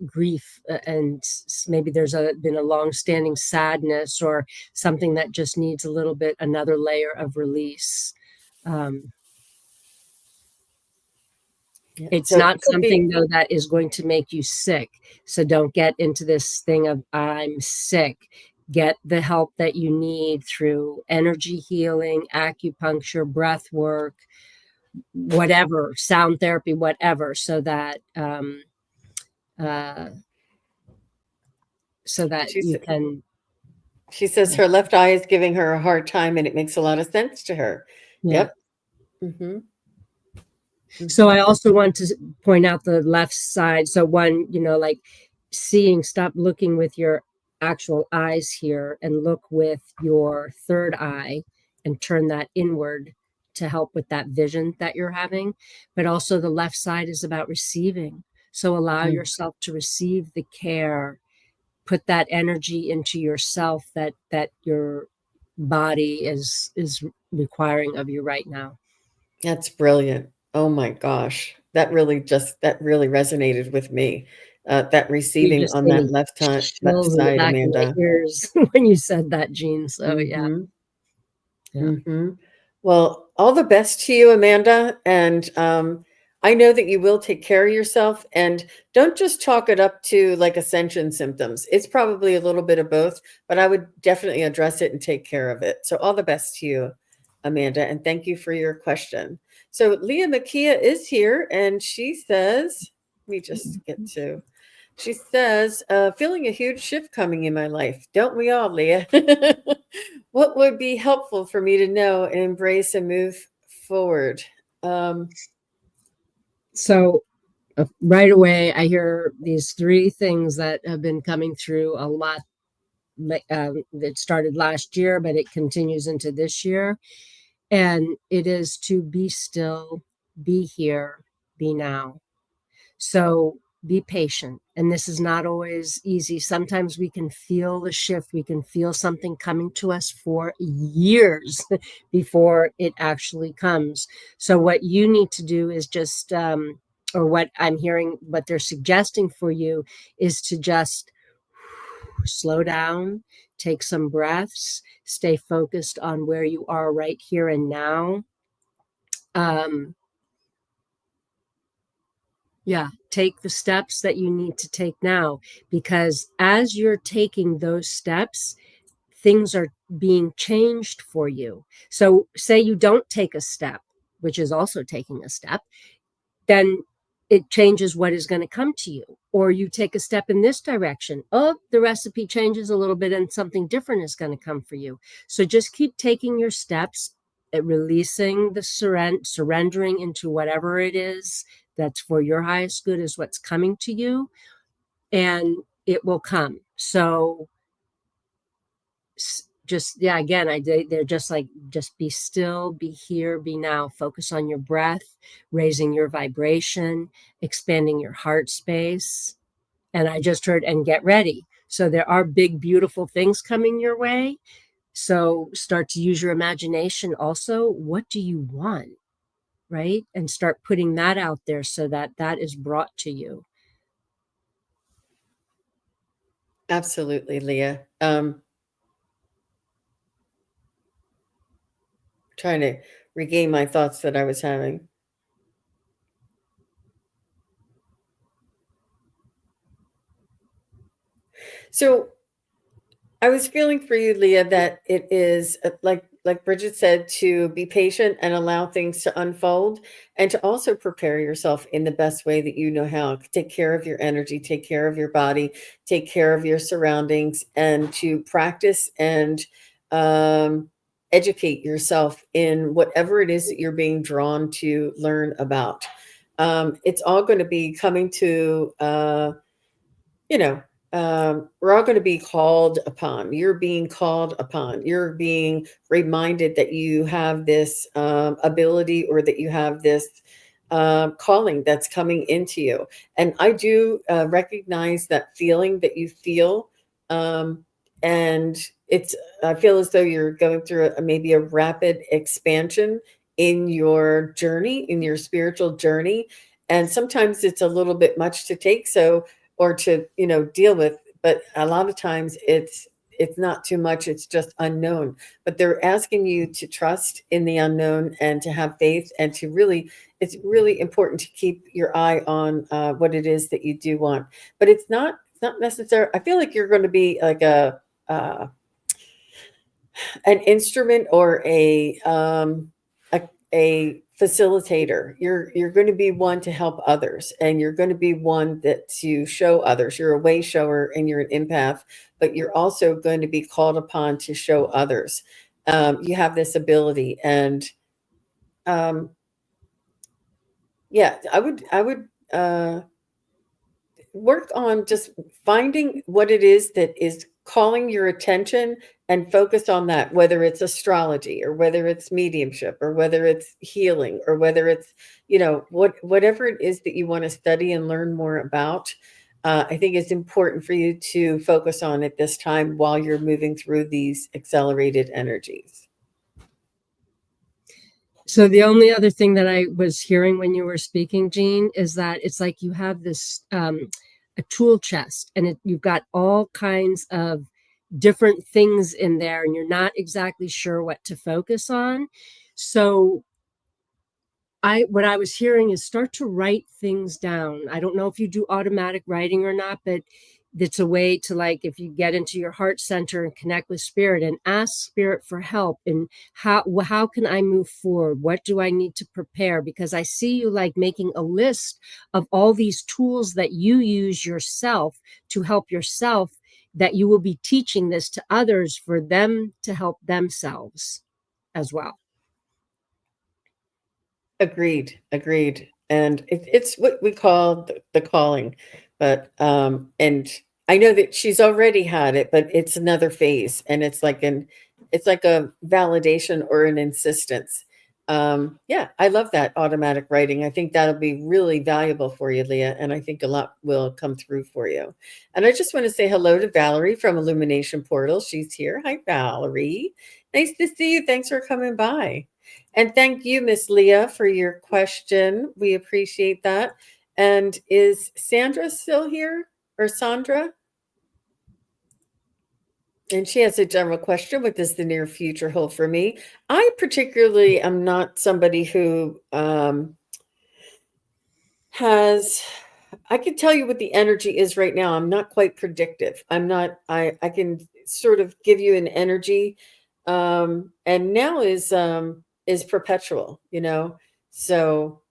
grief, and maybe there's been a long-standing sadness, or something that just needs a little bit another layer of release. Um, Yeah. it's So it not could be. something though that is going to make you sick. So don't get into this thing of I'm sick. Get the help that you need through energy healing, acupuncture, breath work, whatever, sound therapy, whatever, uh, so that She's you can. She says her left eye is giving her a hard time, and it makes a lot of sense to her. Yeah. Yep. Hmm. So Hmm. I also want to point out the left side. So one, like stop looking with your actual eyes here, and look with your third eye and turn that inward to help with that vision that you're having. But also the left side is about receiving. So allow yourself to receive the care, put that energy into yourself that your body is requiring of you right now. That's brilliant. Oh my gosh. That really resonated with me. That You receiving just on gave that me left chills in the side, back of my Amanda. ears when you said that, Jean. So yeah, Mhm. yeah. Mhm. Well, all the best to you, Amanda, and, I know that you will take care of yourself, and don't just chalk it up to, like, ascension symptoms. It's probably a little bit of both, but I would definitely address it and take care of it. So all the best to you, Amanda, and thank you for your question. So Leah Makia is here, and she says, let me just get to she says, feeling a huge shift coming in my life. Don't we all, Leah? What would be helpful for me to know and embrace and move forward? Um, So right away, I hear these three things that have been coming through a lot. It started last year, but it continues into this year. And it is to be still, be here, be now. So be patient. And this is not always easy. Sometimes we can feel the shift. We can feel something coming to us for years before it actually comes. So, what you need to do is just, or what I'm hearing, what they're suggesting for you is to just slow down, take some breaths, stay focused on where you are right here and now. Um, Yeah, take the steps that you need to take now because as you're taking those steps, things are being changed for you. So, say you don't take a step, which is also taking a step, then it changes what is going to come to you. Or you take a step in this direction. Oh, the recipe changes a little bit and something different is going to come for you. So just keep taking your steps, releasing the surrendering into whatever it is that's for your highest good is what's coming to you, and it will come. So just yeah, again, they're just like just be still, be here, be now, focus on your breath, raising your vibration, expanding your heart space. And I just heard and get ready. So there are big beautiful things coming your way. So start to use your imagination also. What do you want? Right? And start putting that out there so that that is brought to you. Absolutely, Leah. Trying to regain my thoughts that I was having. So I was feeling for you, Leah, that it is like Bridget said, to be patient and allow things to unfold, and to also prepare yourself in the best way that you know how. Take care of your energy, take care of your body, take care of your surroundings, and to practice and um, educate yourself in whatever it is that you're being drawn to learn about. It's all going to be coming to you know, we're all going to be called upon. You're being called upon. You're being reminded that you have this ability, or that you have this calling that's coming into you. And I do recognize that feeling that you feel. Um, and it's, I feel as though you're going through maybe a rapid expansion in your journey, in your spiritual journey. And sometimes it's a little bit much to take. So, or to deal with, but a lot of times it's not too much, it's just unknown. But they're asking you to trust in the unknown and to have faith, and to really, it's really important to keep your eye on what it is that you do want. But it's not necessary. I feel like you're going to be like uh, an instrument, or a facilitator. You're going to be one to help others, and you're going to be one that to show others. You're a way shower and you're an empath, but you're also going to be called upon to show others. You have this ability, and um, yeah, I would work on just finding what it is that is calling your attention, and focus on that, whether it's astrology, or whether it's mediumship, or whether it's healing, or whether it's whatever it is that you want to study and learn more about. I think it's important for you to focus on at this time while you're moving through these accelerated energies. So the only other thing that I was hearing when you were speaking, Jean, is that it's like you have this a tool chest, and you've got all kinds of different things in there, and you're not exactly sure what to focus on. So what I was hearing is start to write things down. I don't know if you do automatic writing or not, but it's a way to, like, if you get into your heart center and connect with spirit and ask spirit for help, and how can I move forward? What do I need to prepare? Because I see you like making a list of all these tools that you use yourself to help yourself, that you will be teaching this to others for them to help themselves as well. Agreed, agreed. And it's what we call the calling. But and I know that she's already had it, but it's another phase, and it's like a validation or an insistence. Yeah, I love that automatic writing. I think that'll be really valuable for you, Leah, and I think a lot will come through for you. And I just want to say hello to Valerie from Illumination Portal. She's here. Hi, Valerie. Nice to see you. Thanks for coming by. And thank you, Miss Leah, for your question. We appreciate that. And is Sandra still here, or Sandra? And she has a general question. What does the near future hold for me? I particularly am not somebody who has, I can tell you what the energy is right now. I'm not quite predictive. I'm not, I can sort of give you an energy. And now is perpetual, you know. So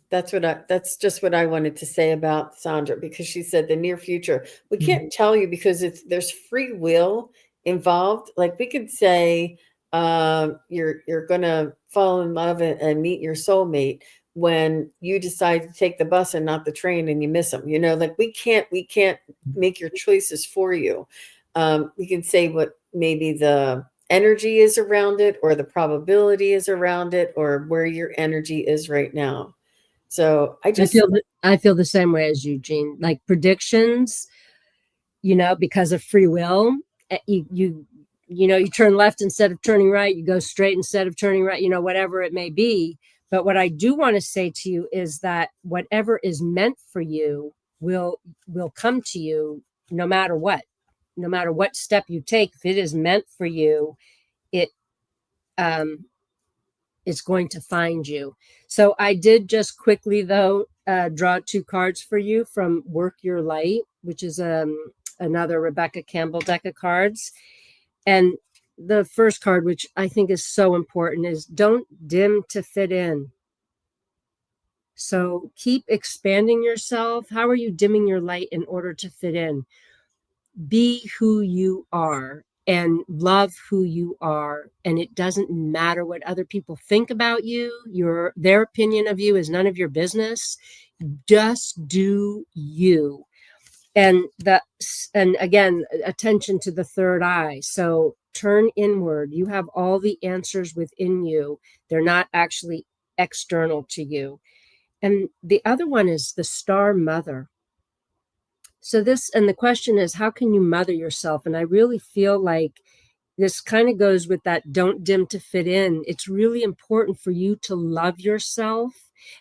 that's just what I wanted to say about Sandra, because she said the near future. We can't tell you because there's free will involved. Like we could say you're gonna fall in love and meet your soulmate when you decide to take the bus and not the train, and you miss them. You know, like we can't make your choices for you. We can say what maybe the energy is around it, or the probability is around it, or where your energy is right now. So I feel the same way as you, Jean. Like predictions, because of free will, you turn left instead of turning right, you go straight instead of turning right, whatever it may be. But what I do want to say to you is that whatever is meant for you will come to you, no matter what. No matter what step you take, if it is meant for you, it um is going to find you. So I did just quickly, though, draw 2 cards for you from Work Your Light, which is another Rebecca Campbell deck of cards. And the first card, which I think is so important, is don't dim to fit in. So keep expanding yourself. How are you dimming your light in order to fit in? Be who you are and love who you are, and it doesn't matter what other people think about you. Their opinion of you is none of your business. Just do you. And again, attention to the third eye. So turn inward. You have all the answers within you. They're not actually external to you. And the other one is the Star Mother. So the question is, how can you mother yourself? And I really feel like this kind of goes with that don't dim to fit in. It's really important for you to love yourself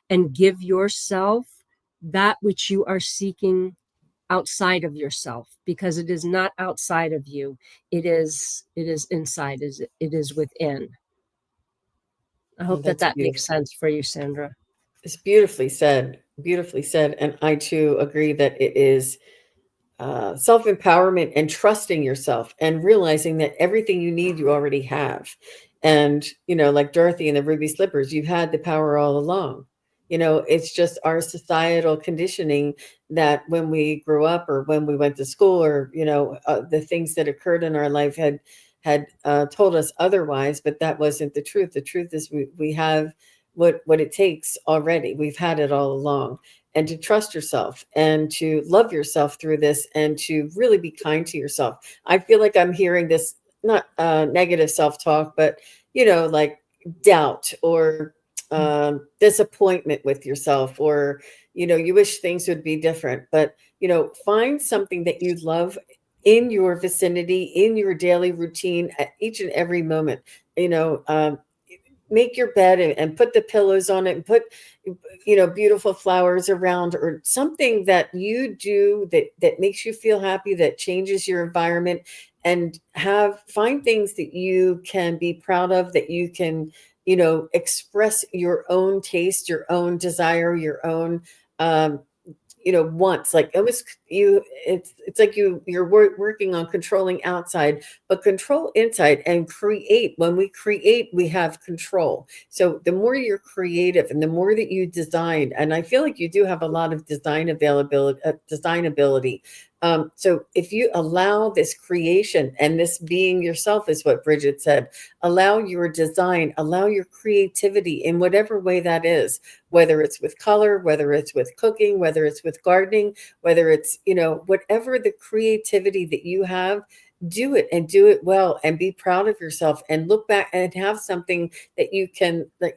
and give yourself that which you are seeking outside of yourself, because it is not outside of you. It is inside, it is within. I oh, hope that's that makes beautiful. sense for you, Sandra. It's beautifully said. Beautifully said. And I too agree that it is self empowerment and trusting yourself and realizing that everything you need, you already have. And, like Dorothy in the Ruby Slippers, you've had the power all along. It's just our societal conditioning that when we grew up, or when we went to school, or, the things that occurred in our life had told us otherwise, but that wasn't the truth. The truth is we have what it takes already. We've had it all along. And to trust yourself and to love yourself through this, and to really be kind to yourself. I feel like I'm hearing this, not negative self-talk, but like doubt, or disappointment with yourself, or you wish things would be different. But find something that you love in your vicinity, in your daily routine, at each and every moment. you know um, make your bed and put the pillows on it and put, beautiful flowers around, or something that you do that makes you feel happy, that changes your environment, and find things that you can be proud of, that you can, express your own taste, your own desire, your own, um, wants. Like it was you it's like you're working on controlling outside, but control inside and create. When we create, we have control. So the more you're creative and the more that you design, and I feel like you do have a lot of design ability. So if you allow this creation and this being yourself, is what Bridget said, allow your design, allow your creativity in whatever way that is, whether it's with color, whether it's with cooking, whether it's with gardening, whether it's, whatever the creativity that you have, do it and do it well, and be proud of yourself, and look back and have something that you can, like,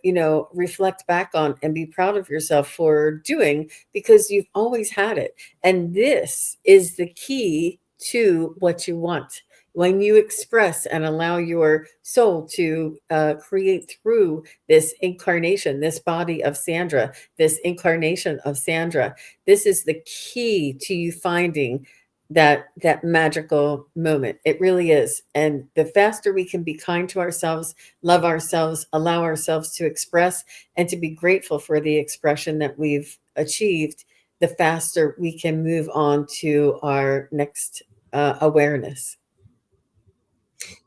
reflect back on and be proud of yourself for doing, because you've always had it. And this is the key to what you want. When you express and allow your soul to create through this incarnation, this body of Sandra, this incarnation of Sandra, this is the key to you finding that magical moment. It really is. And the faster we can be kind to ourselves, love ourselves, allow ourselves to express, and to be grateful for the expression that we've achieved, the faster we can move on to our next awareness.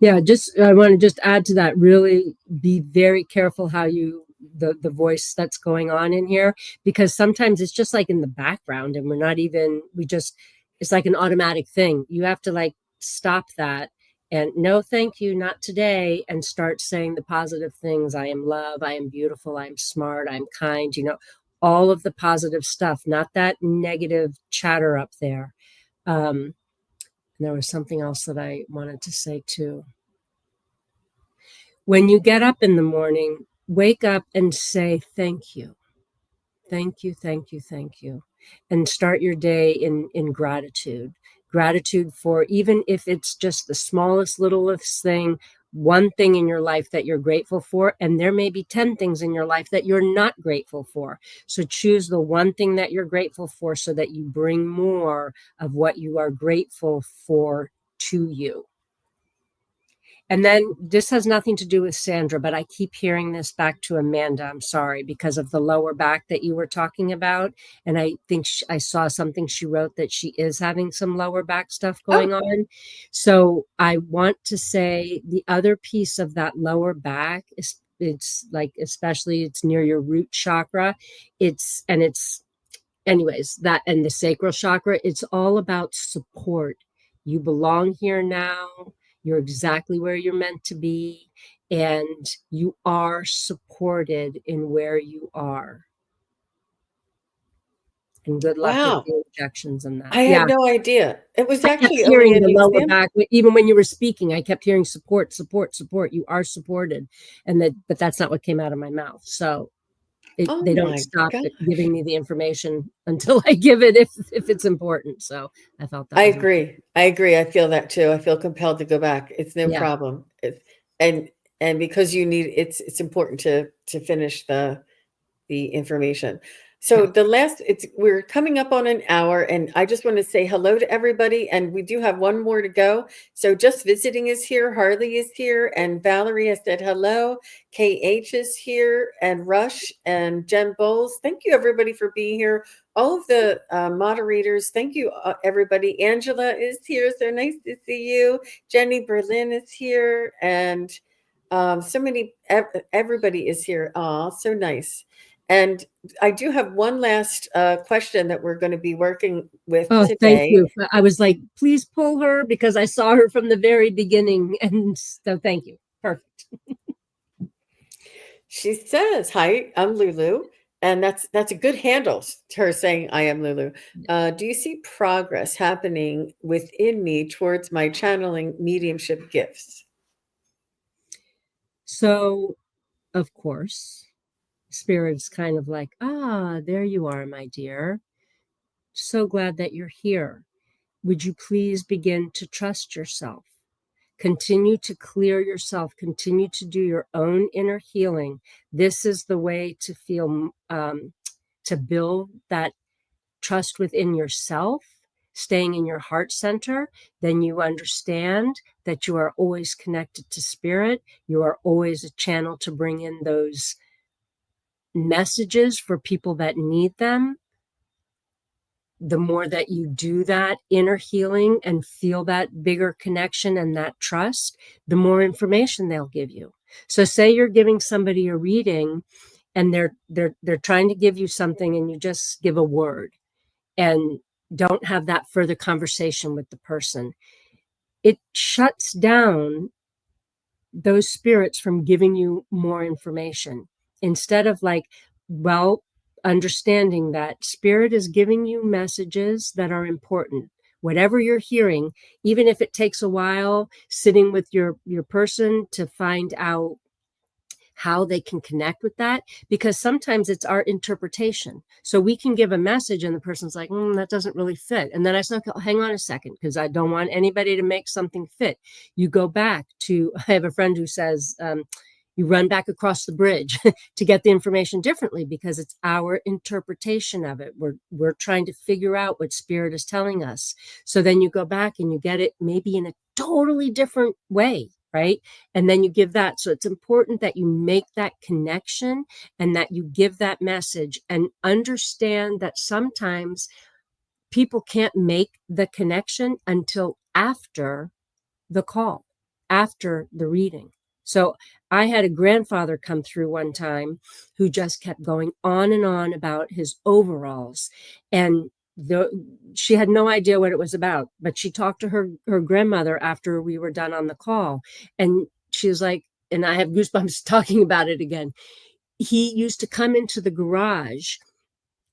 Yeah, just I want to just add to that. Really be very careful how you the voice that's going on in here, because sometimes it's just like in the background and we're not even we just it's like an automatic thing. You have to like stop that and no, thank you, not today, and start saying the positive things. I am love, I am beautiful, I'm smart, I'm kind, all of the positive stuff, not that negative chatter up there. And there was something else that I wanted to say too. When you get up in the morning, wake up and say thank you. Thank you, thank you, thank you. And start your day in gratitude. Gratitude for, even if it's just the smallest, littlest thing, one thing in your life that you're grateful for. And there may be 10 things in your life that you're not grateful for. So choose the one thing that you're grateful for so that you bring more of what you are grateful for to you. And then this has nothing to do with Sandra, but I keep hearing this back to Amanda. I'm sorry, because of the lower back that you were talking about. And I think I saw something she wrote that she is having some lower back stuff Oh, going on. So I want to say the other piece of that lower back is it's like, especially it's near your root chakra. It's anyways, that and the sacral chakra, it's all about support. You belong here now. You're exactly where you're meant to be. And you are supported in where you are. And good luck with wow. the injections and that. I Yeah. had no idea. It was I kept actually only hearing an the lower exam. back, even when you were speaking, I kept hearing support, support, support. You are supported. But that's not what came out of my mouth. So Oh they don't my stop God. giving me the information until I give it if it's important. So I felt that I was important. agree. I agree. I feel that too. I feel compelled to go back. It's no Yeah. problem. And and because it's important to finish the information. So Yeah. the last, we're coming up on an hour, and I just want to say hello to everybody. And we do have one more to go. So just visiting is here. Harley is here, and Valerie has said hello. KH is here, and Rush and Jen Bowles. Thank you everybody for being here. All of the moderators, thank you everybody. Angela is here, so nice to see you. Jenny Berlin is here, and so many everybody is here. Oh, so nice. And I do have one last question that we're going to be working with Oh, thank today. you. I was like, please pull her because I saw her from the very beginning. And so thank you. Perfect. She says, "Hi, I'm Lulu." And that's a good handle, her saying, "I am Lulu." Do you see progress happening within me towards my channeling mediumship gifts? So, of course, Spirit's kind of like, there you are, my dear. So glad that you're here. Would you please begin to trust yourself? Continue to clear yourself, continue to do your own inner healing. This is the way to feel, to build that trust within yourself, staying in your heart center. Then you understand that you are always connected to spirit. You are always a channel to bring in those messages for people that need them. The more that you do that inner healing and feel that bigger connection and that trust, the more information they'll give you. So say you're giving somebody a reading and they're trying to give you something, and you just give a word and don't have that further conversation with the person. It shuts down those spirits from giving you more information. Instead of like, well, understanding that spirit is giving you messages that are important. Whatever you're hearing, even if it takes a while, sitting with your person to find out how they can connect with that, because sometimes it's our interpretation. So we can give a message and the person's like, that doesn't really fit. And then I said, okay, hang on a second, because I don't want anybody to make something fit. You go back to, I have a friend who says, you run back across the bridge to get the information differently, because it's our interpretation of it. We're trying to figure out what spirit is telling us. So then you go back and you get it maybe in a totally different way, right? And then you give that. So it's important that you make that connection and that you give that message, and understand that sometimes people can't make the connection until after the call, after the reading. So I had a grandfather come through one time who just kept going on and on about his overalls. And she had no idea what it was about, but she talked to her grandmother after we were done on the call. And she was like, and I have goosebumps talking about it again. He used to come into the garage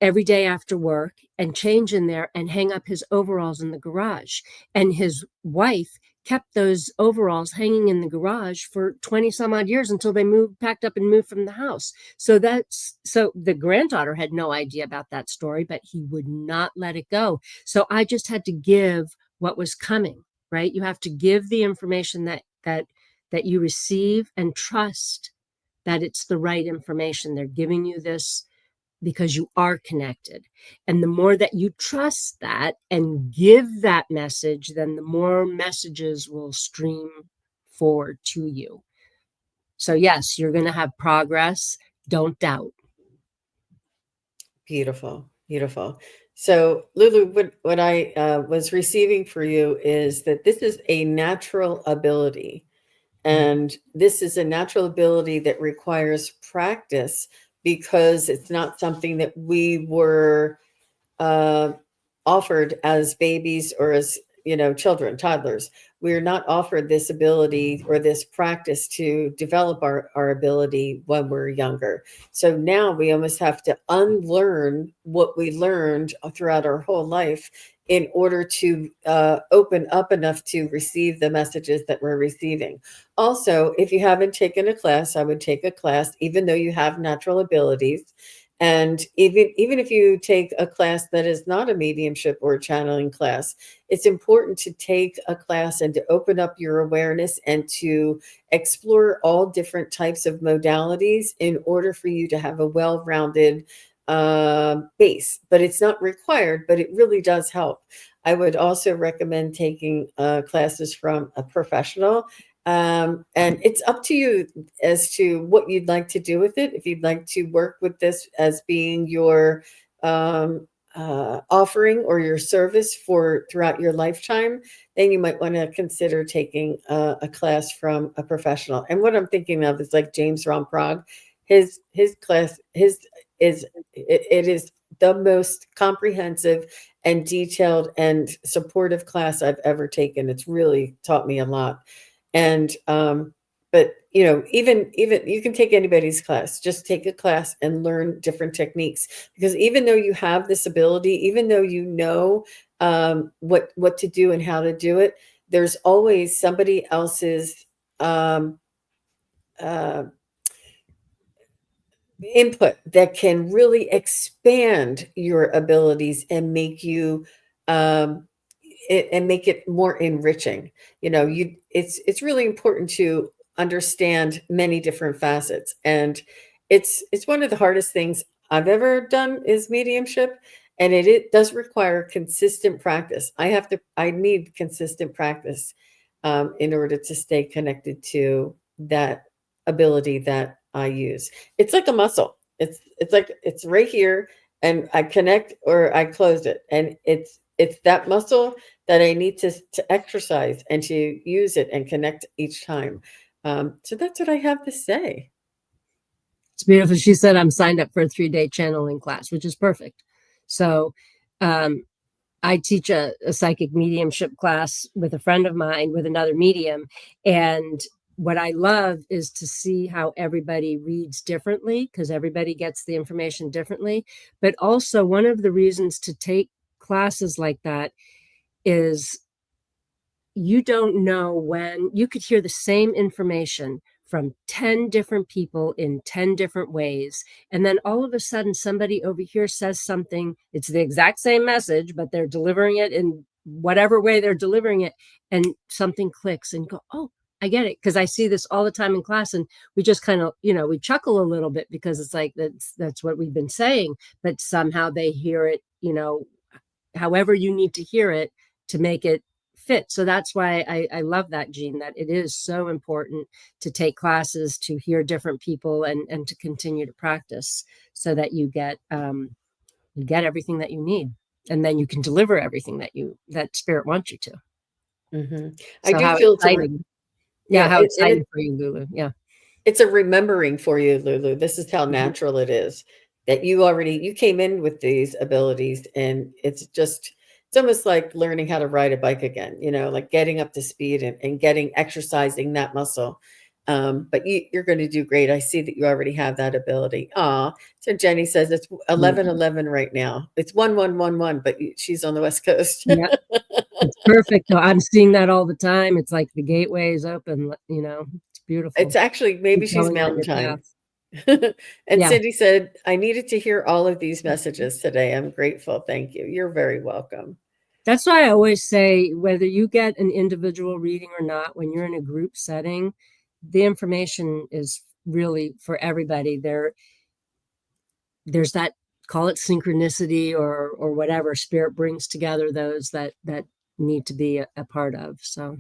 every day after work and change in there and hang up his overalls in the garage. And his wife kept those overalls hanging in the garage for 20 some odd years until they packed up and moved from the house. So the granddaughter had no idea about that story, but he would not let it go. So I just had to give what was coming, right? You have to give the information that you receive, and trust that it's the right information. They're giving you this because you are connected. And the more that you trust that and give that message, then the more messages will stream forward to you. So yes, you're going to have progress. Don't doubt. Beautiful, beautiful. So, Lulu, what I was receiving for you is that this is a natural ability. And this is a natural ability that requires practice, because it's not something that we were uh, offered as babies or as children, toddlers. We're not offered this ability or this practice to develop our ability when we're younger. So now we almost have to unlearn what we learned throughout our whole life in order to open up enough to receive the messages that we're receiving. Also, if you haven't taken a class, I would take a class, even though you have natural abilities. And even if you take a class that is not a mediumship or a channeling class, it's important to take a class and to open up your awareness and to explore all different types of modalities in order for you to have a well-rounded base. But it's not required, but it really does help. I would also recommend taking classes from a professional. And it's up to you as to what you'd like to do with it. If you'd like to work with this as being your offering or your service for throughout your lifetime, then you might want to consider taking a class from a professional. And what I'm thinking of is like James Ron Prague. His class, it is the most comprehensive and detailed and supportive class I've ever taken. It's really taught me a lot. And but even you can take anybody's class. Just take a class and learn different techniques, because even though you have this ability, even though you know what to do and how to do it, there's always somebody else's um, uh, input that can really expand your abilities and make you um, it and make it more enriching. It's really important to understand many different facets, and it's one of the hardest things I've ever done is mediumship, and it does require consistent practice. I need consistent practice in order to stay connected to that ability that I use. It's like a muscle. It's like it's right here, and I connect or I close it, and it's that muscle that I need to exercise and to use it and connect each time. So that's what I have to say. It's beautiful. She said I'm signed up for a 3-day channeling class, which is perfect. So um, I teach a psychic mediumship class with a friend of mine with another medium. And what I love is to see how everybody reads differently, because everybody gets the information differently. But also, one of the reasons to take classes like that is you don't know when you could hear the same information from 10 different people in 10 different ways. And then all of a sudden, somebody over here says something. It's the exact same message, but they're delivering it in whatever way they're delivering it. And something clicks and go, oh, I get it. Because I see this all the time in class. And we just kind of, we chuckle a little bit because it's like, that's what we've been saying. But somehow they hear it, however you need to hear it to make it fit. So that's why I love that, Jean, that it is so important to take classes, to hear different people, and to continue to practice so that you get everything that you need, and then you can deliver everything that spirit wants you to. I So do how feel exciting. yeah, How exciting for you, Lulu. Yeah. it's a remembering for you, Lulu. This is how Mhm. natural it is that you came in with these abilities, and it's almost like learning how to ride a bike again, like getting up to speed and exercising that muscle. But you're going to do great. I see that you already have that ability. So Jenny says it's 11:11 right now. It's 1111, but she's on the West Coast. Yeah, it's perfect. No, I'm seeing that all the time. It's like the gateway is open, it's beautiful. It's actually maybe Keep she's going on mountain your path. time. And Yeah. Cindy said, I needed to hear all of these messages today. I'm grateful. Thank you. You're very welcome. That's why I always say, whether you get an individual reading or not, when you're in a group setting, the information is really for everybody. There's that, call it synchronicity or whatever. Spirit brings together those that need to be a part of. So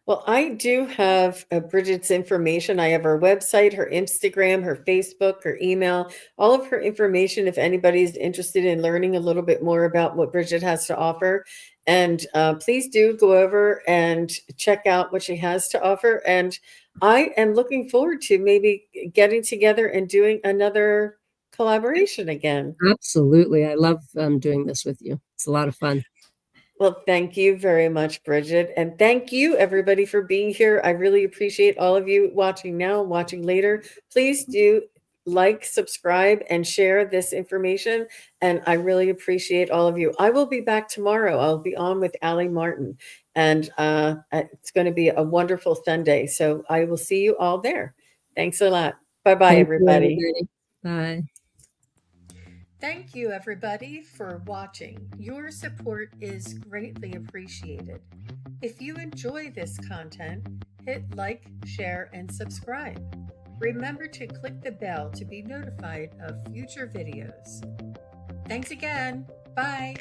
Well, I do have Bridget's information. I have her website, her Instagram, her Facebook, her email, all of her information if anybody's interested in learning a little bit more about what Bridget has to offer. And please do go over and check out what she has to offer. And I am looking forward to maybe getting together and doing another collaboration again. absolutely, I love doing this with you. It's a lot of fun. Well, thank you very much, Bridget. And thank you, everybody, for being here. I really appreciate all of you watching now, watching later. Please do like, subscribe, and share this information. And I really appreciate all of you. I will be back tomorrow. I'll be on with Allie Martin. And it's going to be a wonderful Sunday. So I will see you all there. Thanks a lot. Bye bye, Thank you, everybody. everybody. Bye. Thank you, everybody, for watching. Your support is greatly appreciated. If you enjoy this content, hit like, share, and subscribe. Remember to click the bell to be notified of future videos. Thanks again. Bye.